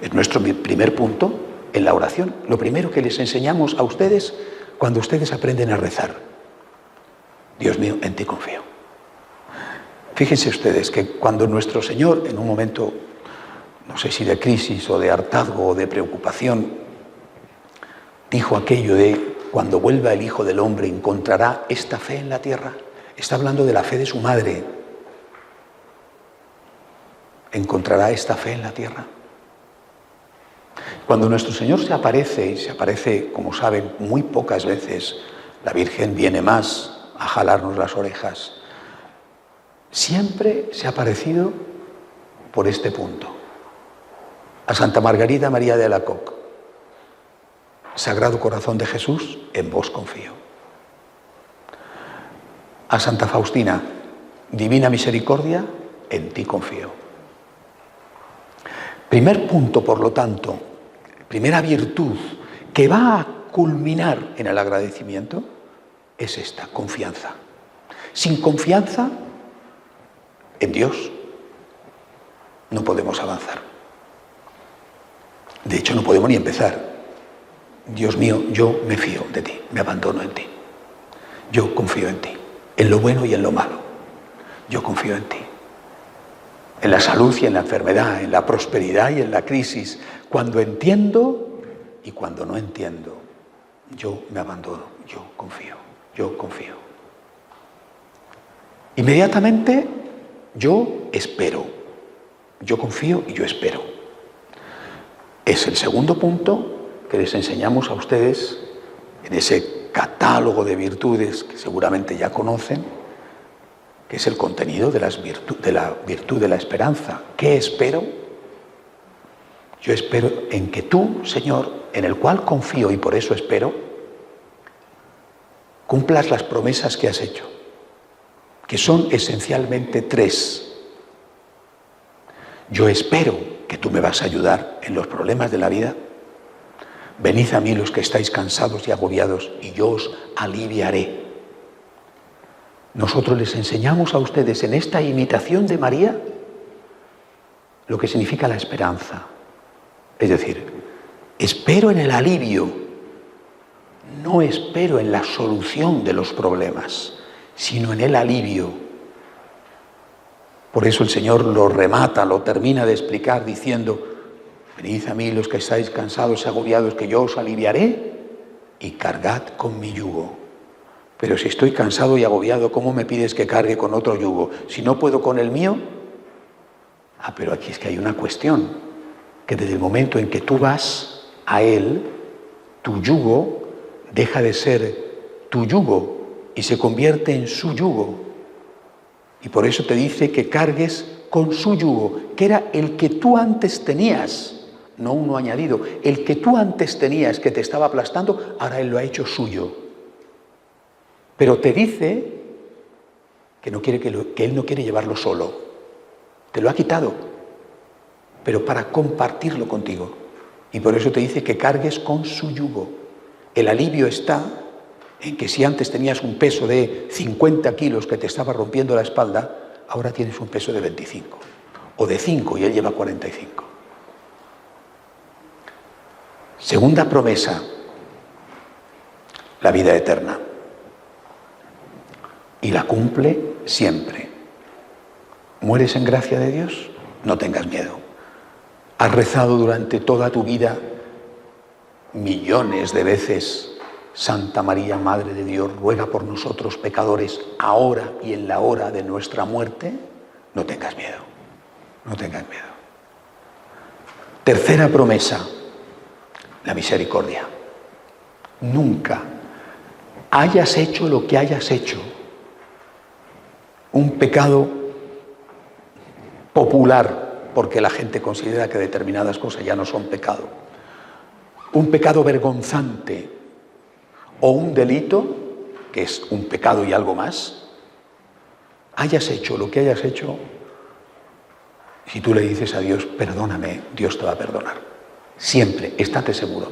Es nuestro primer punto en la oración. Lo primero que les enseñamos a ustedes cuando ustedes aprenden a rezar. Dios mío, en ti confío. Fíjense ustedes que cuando nuestro Señor, en un momento, no sé si de crisis o de hartazgo o de preocupación, dijo aquello de: cuando vuelva el Hijo del Hombre, ¿encontrará esta fe en la tierra? Está hablando de la fe de su madre. ¿Encontrará esta fe en la tierra? Cuando nuestro Señor se aparece, y se aparece, como saben, muy pocas veces, la Virgen viene más a jalarnos las orejas, siempre se ha aparecido por este punto. A Santa Margarita María de Alacoque: Sagrado Corazón de Jesús, en vos confío. A Santa Faustina: Divina Misericordia, en ti confío. Primer punto, por lo tanto, primera virtud que va a culminar en el agradecimiento es esta: confianza. Sin confianza en Dios no podemos avanzar. De hecho, no podemos ni empezar. Dios mío, yo me fío de ti, me abandono en ti. Yo confío en ti, en lo bueno y en lo malo. Yo confío en ti. En la salud y en la enfermedad, en la prosperidad y en la crisis. Cuando entiendo y cuando no entiendo, yo me abandono, yo confío, yo confío. Inmediatamente yo espero. Yo confío y yo espero. Es el segundo punto que les enseñamos a ustedes en ese catálogo de virtudes que seguramente ya conocen, que es el contenido de la virtud de la esperanza. ¿Qué espero? Yo espero en que tú, Señor, en el cual confío y por eso espero, cumplas las promesas que has hecho, que son esencialmente 3. Yo espero que tú me vas a ayudar en los problemas de la vida. Venid a mí los que estáis cansados y agobiados, y yo os aliviaré. Nosotros les enseñamos a ustedes en esta imitación de María lo que significa la esperanza. Es decir, espero en el alivio, no espero en la solución de los problemas, sino en el alivio. Por eso el Señor lo remata, lo termina de explicar diciendo: venid a mí los que estáis cansados y agobiados, que yo os aliviaré, y cargad con mi yugo. Pero si estoy cansado y agobiado, ¿cómo me pides que cargue con otro yugo? Si no puedo con el mío. Pero aquí es que hay una cuestión, que desde el momento en que tú vas a Él, tu yugo deja de ser tu yugo y se convierte en su yugo. Y por eso te dice que cargues con su yugo, que era el que tú antes tenías, no uno añadido. El que tú antes tenías, que te estaba aplastando, ahora Él lo ha hecho suyo. Pero te dice que Él no quiere llevarlo solo. Te lo ha quitado, pero para compartirlo contigo. Y por eso te dice que cargues con su yugo. El alivio está en que si antes tenías un peso de 50 kilos que te estaba rompiendo la espalda, ahora tienes un peso de 25. O de 5 y Él lleva 45. Segunda promesa, la vida eterna. Y la cumple siempre. ¿Mueres en gracia de Dios? No tengas miedo. Has rezado durante toda tu vida millones de veces: Santa María, Madre de Dios, ruega por nosotros pecadores, ahora y en la hora de nuestra muerte. No tengas miedo. No tengas miedo. Tercera promesa, la misericordia. Nunca hayas hecho lo que hayas hecho, un pecado popular, porque la gente considera que determinadas cosas ya no son pecado, un pecado vergonzante o un delito, que es un pecado y algo más, hayas hecho lo que hayas hecho, si tú le dices a Dios: perdóname, Dios te va a perdonar. Siempre, estate seguro.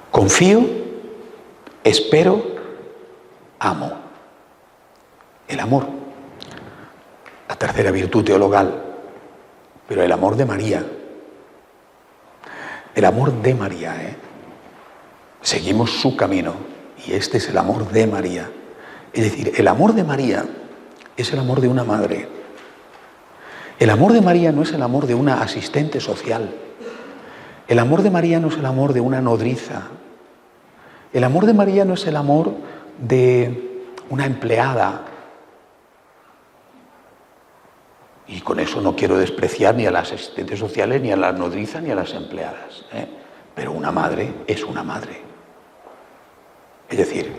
Confío, espero, amo. El amor, la tercera virtud teologal, pero el amor de María. El amor de María, Seguimos su camino y este es el amor de María. Es decir, el amor de María es el amor de una madre. El amor de María no es el amor de una asistente social. El amor de María no es el amor de una nodriza. El amor de María no es el amor de una empleada. Y con eso no quiero despreciar ni a las asistentes sociales, ni a las nodrizas, ni a las empleadas. Pero una madre es una madre. Es decir,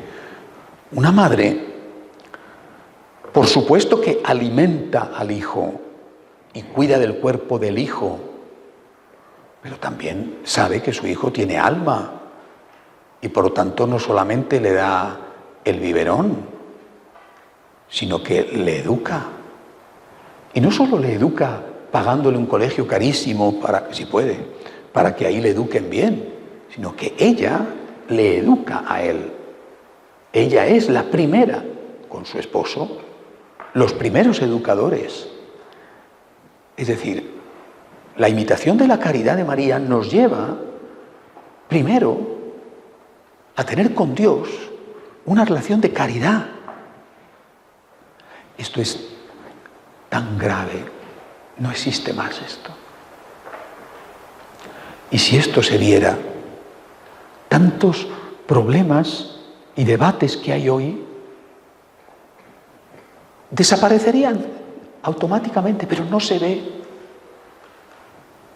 una madre, por supuesto que alimenta al hijo y cuida del cuerpo del hijo, pero también sabe que su hijo tiene alma y por lo tanto no solamente le da el biberón, sino que le educa. Y no solo le educa pagándole un colegio carísimo, si puede, para que ahí le eduquen bien, sino que ella le educa a él. Ella es la primera, con su esposo, los primeros educadores. Es decir, la imitación de la caridad de María nos lleva, primero, a tener con Dios una relación de caridad. Esto es tan grave, no existe más esto. Y si esto se viera, tantos problemas y debates que hay hoy desaparecerían automáticamente, pero no se ve.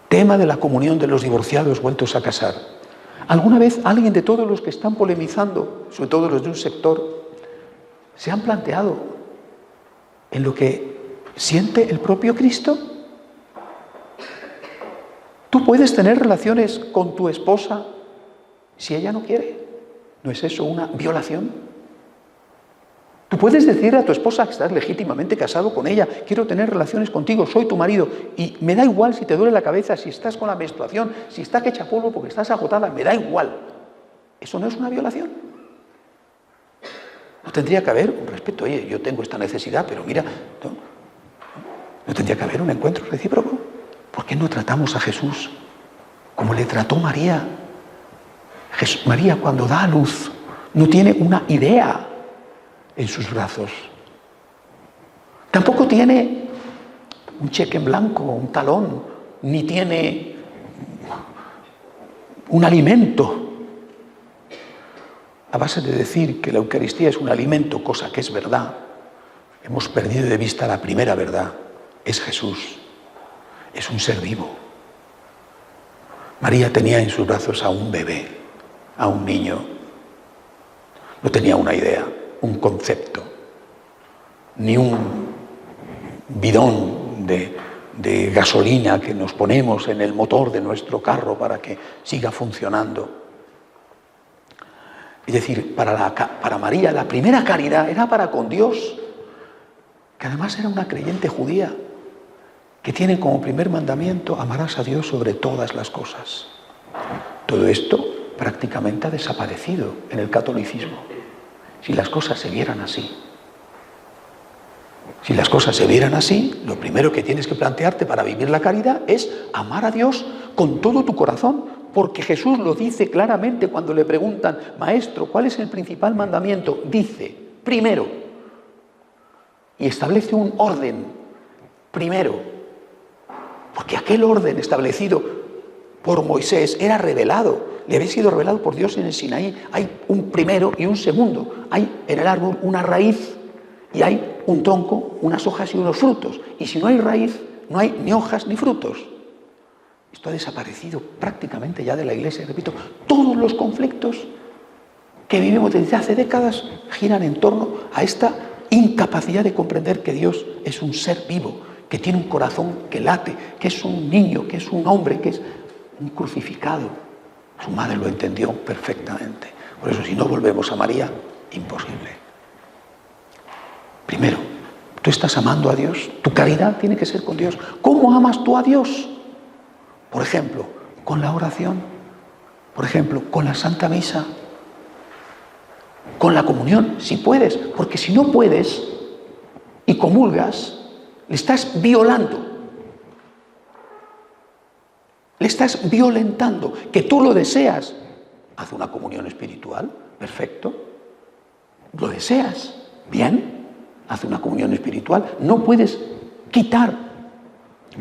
Tema de la comunión de los divorciados vueltos a casar. ¿Alguna vez alguien de todos los que están polemizando, sobre todo los de un sector, se han planteado en lo que siente el propio Cristo? ¿Tú puedes tener relaciones con tu esposa si ella no quiere? ¿No es eso una violación? Tú puedes decir a tu esposa que estás legítimamente casado con ella, quiero tener relaciones contigo, soy tu marido, y me da igual si te duele la cabeza, si estás con la menstruación, si estás hecha polvo porque estás agotada, me da igual. ¿Eso no es una violación? No tendría que haber un respeto. Oye, yo tengo esta necesidad, pero mira, no tendría que haber un encuentro recíproco. ¿Por qué no tratamos a Jesús como le trató María? María, cuando da a luz, no tiene una idea en sus brazos. Tampoco tiene un cheque en blanco, un talón, ni tiene un alimento. A base de decir que la Eucaristía es un alimento, cosa que es verdad, hemos perdido de vista la primera verdad. Es Jesús, es un ser vivo. María tenía en sus brazos a un bebé, a un niño. No tenía una idea, un concepto, ni un bidón de gasolina que nos ponemos en el motor de nuestro carro para que siga funcionando. Es decir, para María la primera caridad era para con Dios, que además era una creyente judía, que tiene como primer mandamiento: amarás a Dios sobre todas las cosas. Todo esto prácticamente ha desaparecido en el catolicismo. Si las cosas se vieran así, lo primero que tienes que plantearte para vivir la caridad es amar a Dios con todo tu corazón, porque Jesús lo dice claramente cuando le preguntan: Maestro, ¿cuál es el principal mandamiento? Dice, primero, y establece un orden, primero, porque aquel orden establecido por Moisés era revelado, le había sido revelado por Dios en el Sinaí. Hay un primero y un segundo, hay en el árbol una raíz y hay un tronco, unas hojas y unos frutos, y si no hay raíz, no hay ni hojas ni frutos. Esto ha desaparecido prácticamente ya de la Iglesia. Repito, todos los conflictos que vivimos desde hace décadas giran en torno a esta incapacidad de comprender que Dios es un ser vivo, que tiene un corazón que late, que es un niño, que es un hombre, que es un crucificado. Su madre lo entendió perfectamente. Por eso, si no volvemos a María, imposible. Primero, tú estás amando a Dios, tu caridad tiene que ser con Dios. ¿Cómo amas tú a Dios? Por ejemplo, con la oración, por ejemplo, con la Santa Misa, con la comunión, si puedes, porque si no puedes y comulgas, le estás violando, le estás violentando. Que tú lo deseas, haz una comunión espiritual, perfecto, lo deseas, bien, haz una comunión espiritual. No puedes quitar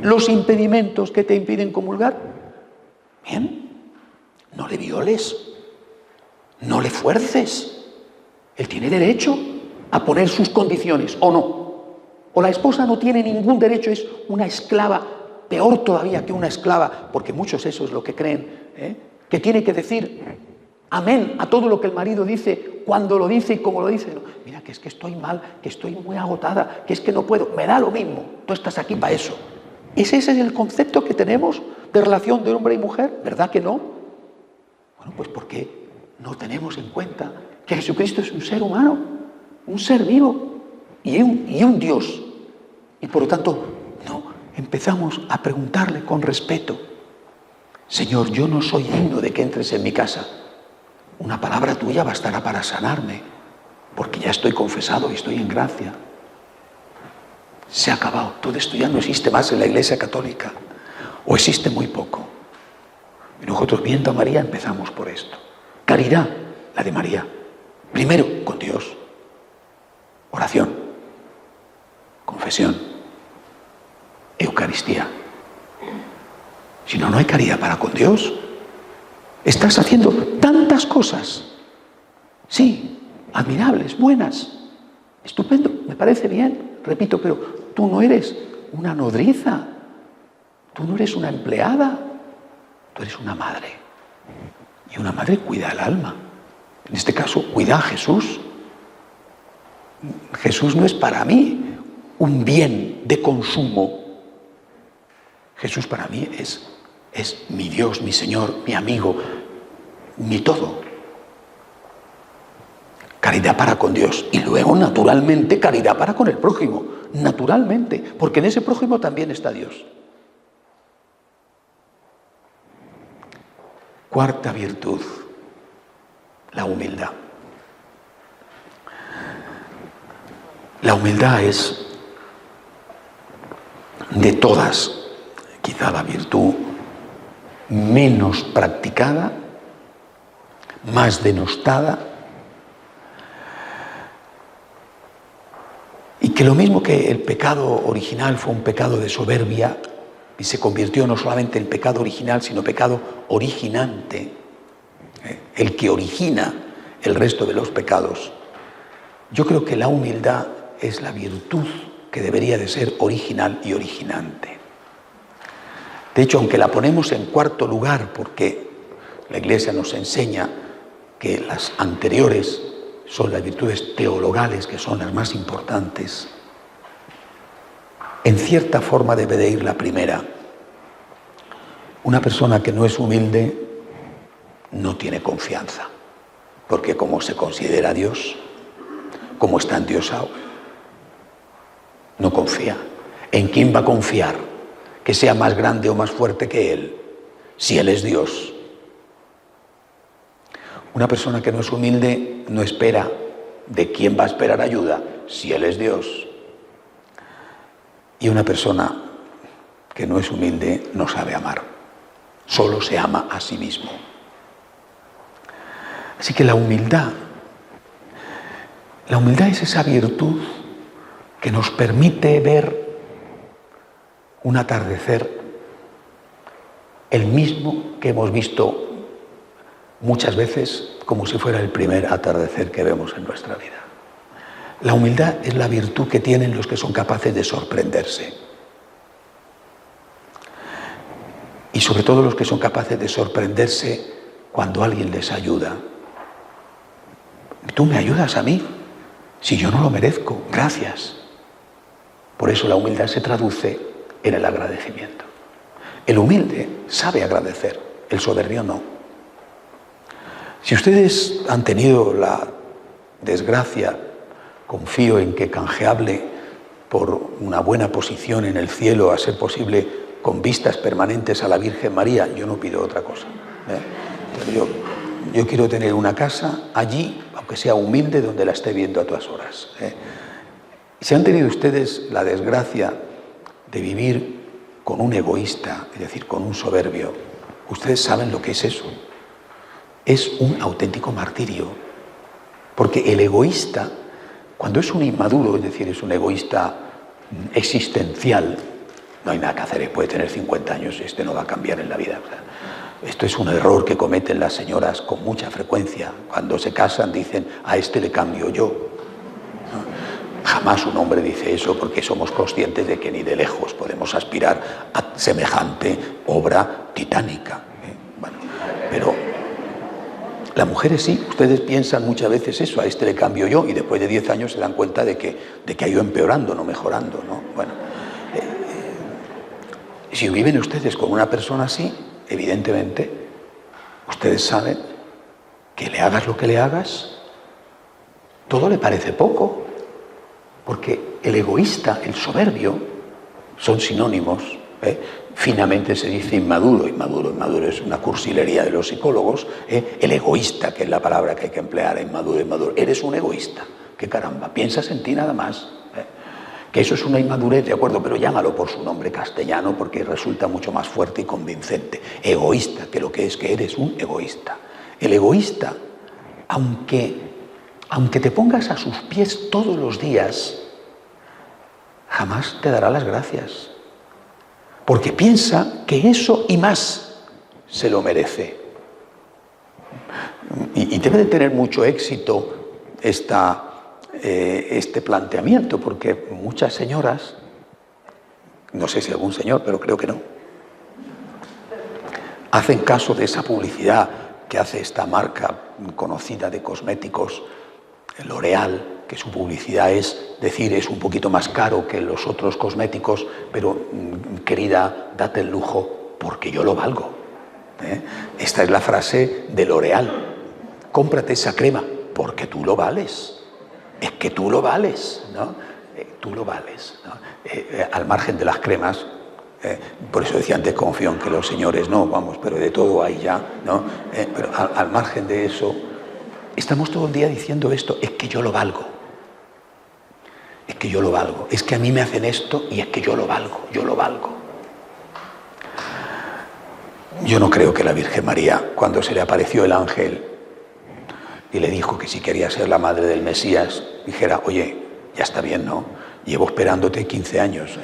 los impedimentos que te impiden comulgar, bien, no le violes, no le fuerces. Él tiene derecho a poner sus condiciones, ¿o no? O la esposa no tiene ningún derecho, es una esclava, peor todavía que una esclava, porque muchos eso es lo que creen, que tiene que decir amén a todo lo que el marido dice, cuando lo dice y cómo lo dice. No, mira, que es que estoy mal, que estoy muy agotada, que es que no puedo, me da lo mismo, tú estás aquí para eso. ¿Ese es el concepto que tenemos de relación de hombre y mujer? ¿Verdad que no? Bueno, pues porque no tenemos en cuenta que Jesucristo es un ser humano, un ser vivo y un Dios. Y por lo tanto, no empezamos a preguntarle con respeto: Señor, yo no soy digno de que entres en mi casa. Una palabra tuya bastará para sanarme, porque ya estoy confesado y estoy en gracia. Se ha acabado. Todo esto ya no existe más en la Iglesia Católica, o existe muy poco. Y nosotros, viendo a María, empezamos por esto. Caridad, la de María. Primero, con Dios. Oración, confesión, Eucaristía. Si no, no hay caridad para con Dios. Estás haciendo tantas cosas, sí, admirables, buenas, estupendo, me parece bien, repito, pero tú no eres una nodriza, tú no eres una empleada, tú eres una madre. Y una madre cuida el alma. En este caso, cuida a Jesús. Jesús no es para mí un bien de consumo. Jesús para mí es mi Dios, mi Señor, mi amigo, mi todo. Caridad para con Dios. Y luego, naturalmente, caridad para con el prójimo. Naturalmente. Porque en ese prójimo también está Dios. Cuarta virtud, la humildad. La humildad es, de todas, quizá la virtud menos practicada, más denostada, y que lo mismo que el pecado original fue un pecado de soberbia y se convirtió no solamente en pecado original, sino pecado originante, el que origina el resto de los pecados. Yo creo que la humildad es la virtud que debería de ser original y originante. De hecho, aunque la ponemos en cuarto lugar, porque la Iglesia nos enseña que las anteriores son las virtudes teologales, que son las más importantes, en cierta forma debe de ir la primera. Una persona que no es humilde no tiene confianza, porque como se considera Dios, como está endiosado, no confía. ¿En quién va a confiar? Que sea más grande o más fuerte que Él, si Él es Dios. Una persona que no es humilde no espera. ¿De quién va a esperar ayuda? Si Él es Dios. Y una persona que no es humilde no sabe amar. Solo se ama a sí mismo. Así que la humildad es esa virtud que nos permite ver un atardecer, el mismo que hemos visto muchas veces como si fuera el primer atardecer que vemos en nuestra vida. La humildad es la virtud que tienen los que son capaces de sorprenderse. Y sobre todo los que son capaces de sorprenderse cuando alguien les ayuda. ¿Tú me ayudas a mí? Si yo no lo merezco, gracias. Por eso la humildad se traduce en el agradecimiento. El humilde sabe agradecer, el soberbio no. Si ustedes han tenido la desgracia, confío en que canjeable por una buena posición en el cielo, a ser posible con vistas permanentes a la Virgen María, yo no pido otra cosa. Yo quiero tener una casa allí, aunque sea humilde, donde la esté viendo a todas horas. Si han tenido ustedes la desgracia de vivir con un egoísta, es decir, con un soberbio, ustedes saben lo que es eso. Es un auténtico martirio. Porque el egoísta, cuando es un inmaduro, es decir, es un egoísta existencial, no hay nada que hacer, puede tener 50 años, este no va a cambiar en la vida. O sea, esto es un error que cometen las señoras con mucha frecuencia. Cuando se casan dicen, a este le cambio yo. Jamás un hombre dice eso porque somos conscientes de que ni de lejos podemos aspirar a semejante obra titánica. Bueno, pero las mujeres sí, ustedes piensan muchas veces eso, a este le cambio yo, y después de 10 años se dan cuenta de que ha ido empeorando, no mejorando, ¿no? Bueno, si viven ustedes con una persona así, evidentemente, ustedes saben que le hagas lo que le hagas, todo le parece poco. Porque el egoísta, el soberbio, son sinónimos. Finamente se dice inmaduro. Inmaduro es una cursilería de los psicólogos. El egoísta, que es la palabra que hay que emplear, inmaduro. Eres un egoísta. ¡Qué caramba! Piensas en ti nada más. Que eso es una inmadurez, de acuerdo, pero llámalo por su nombre castellano porque resulta mucho más fuerte y convincente. Egoísta, que lo que es que eres un egoísta. El egoísta, aunque te pongas a sus pies todos los días, jamás te dará las gracias. Porque piensa que eso y más se lo merece. Y debe de tener mucho éxito este planteamiento, porque muchas señoras, no sé si algún señor, pero creo que no, hacen caso de esa publicidad que hace esta marca conocida de cosméticos, L'Oréal, que su publicidad es decir, es un poquito más caro que los otros cosméticos, pero querida, date el lujo porque yo lo valgo. Esta es la frase de L'Oréal. Cómprate esa crema porque tú lo vales. Es que tú lo vales, ¿no? Tú lo vales, ¿no? Al margen de las cremas, por eso decía antes, confío en que los señores no, vamos, pero de todo hay ya, ¿no? Pero al margen de eso, estamos todo el día diciendo esto, es que yo lo valgo. Es que yo lo valgo. Es que a mí me hacen esto y es que yo lo valgo, yo lo valgo. Yo no creo que la Virgen María, cuando se le apareció el ángel y le dijo que si quería ser la madre del Mesías, dijera, oye, ya está bien, ¿no? Llevo esperándote 15 años,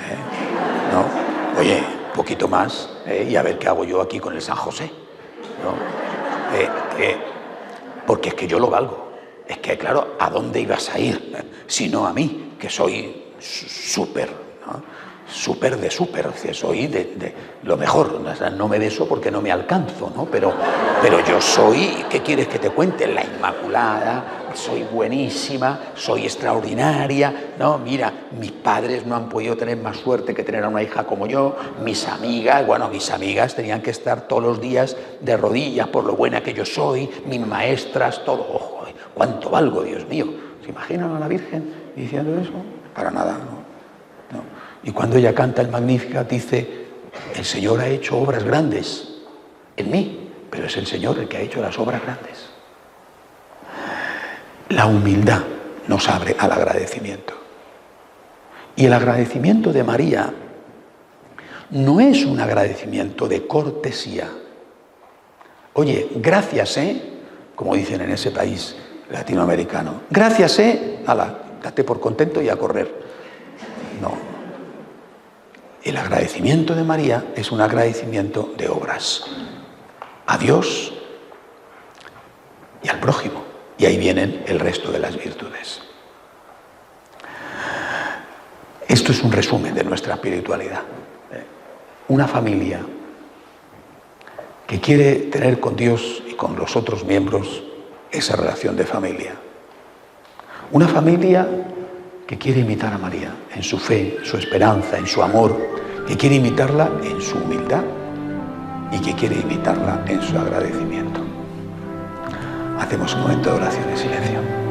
¿no? Oye, poquito más, y a ver qué hago yo aquí con el San José, ¿no? Porque es que yo lo valgo. Es que, claro, ¿a dónde ibas a ir? Si no a mí, que soy súper, ¿no? Súper de súper, soy de lo mejor. O sea, no me beso porque no me alcanzo, ¿no? Pero yo soy, ¿qué quieres que te cuente? La Inmaculada, soy buenísima, soy extraordinaria, ¿no? Mira, mis padres no han podido tener más suerte que tener a una hija como yo, mis amigas tenían que estar todos los días de rodillas por lo buena que yo soy, mis maestras, todo. Ojo, ¿cuánto valgo, Dios mío? ¿Se imaginan a la Virgen diciendo eso? Para nada, ¿no? Y cuando ella canta el Magnificat dice, el Señor ha hecho obras grandes en mí, pero es el Señor el que ha hecho las obras grandes. La humildad nos abre al agradecimiento. Y el agradecimiento de María no es un agradecimiento de cortesía. Oye, gracias, como dicen en ese país latinoamericano. Gracias, ala, date por contento y a correr. No. El agradecimiento de María es un agradecimiento de obras. A Dios y al prójimo. Y ahí vienen el resto de las virtudes. Esto es un resumen de nuestra espiritualidad. Una familia que quiere tener con Dios y con los otros miembros esa relación de familia. Una familia que quiere imitar a María en su fe, su esperanza, en su amor, que quiere imitarla en su humildad y que quiere imitarla en su agradecimiento. Hacemos un momento de oración en silencio.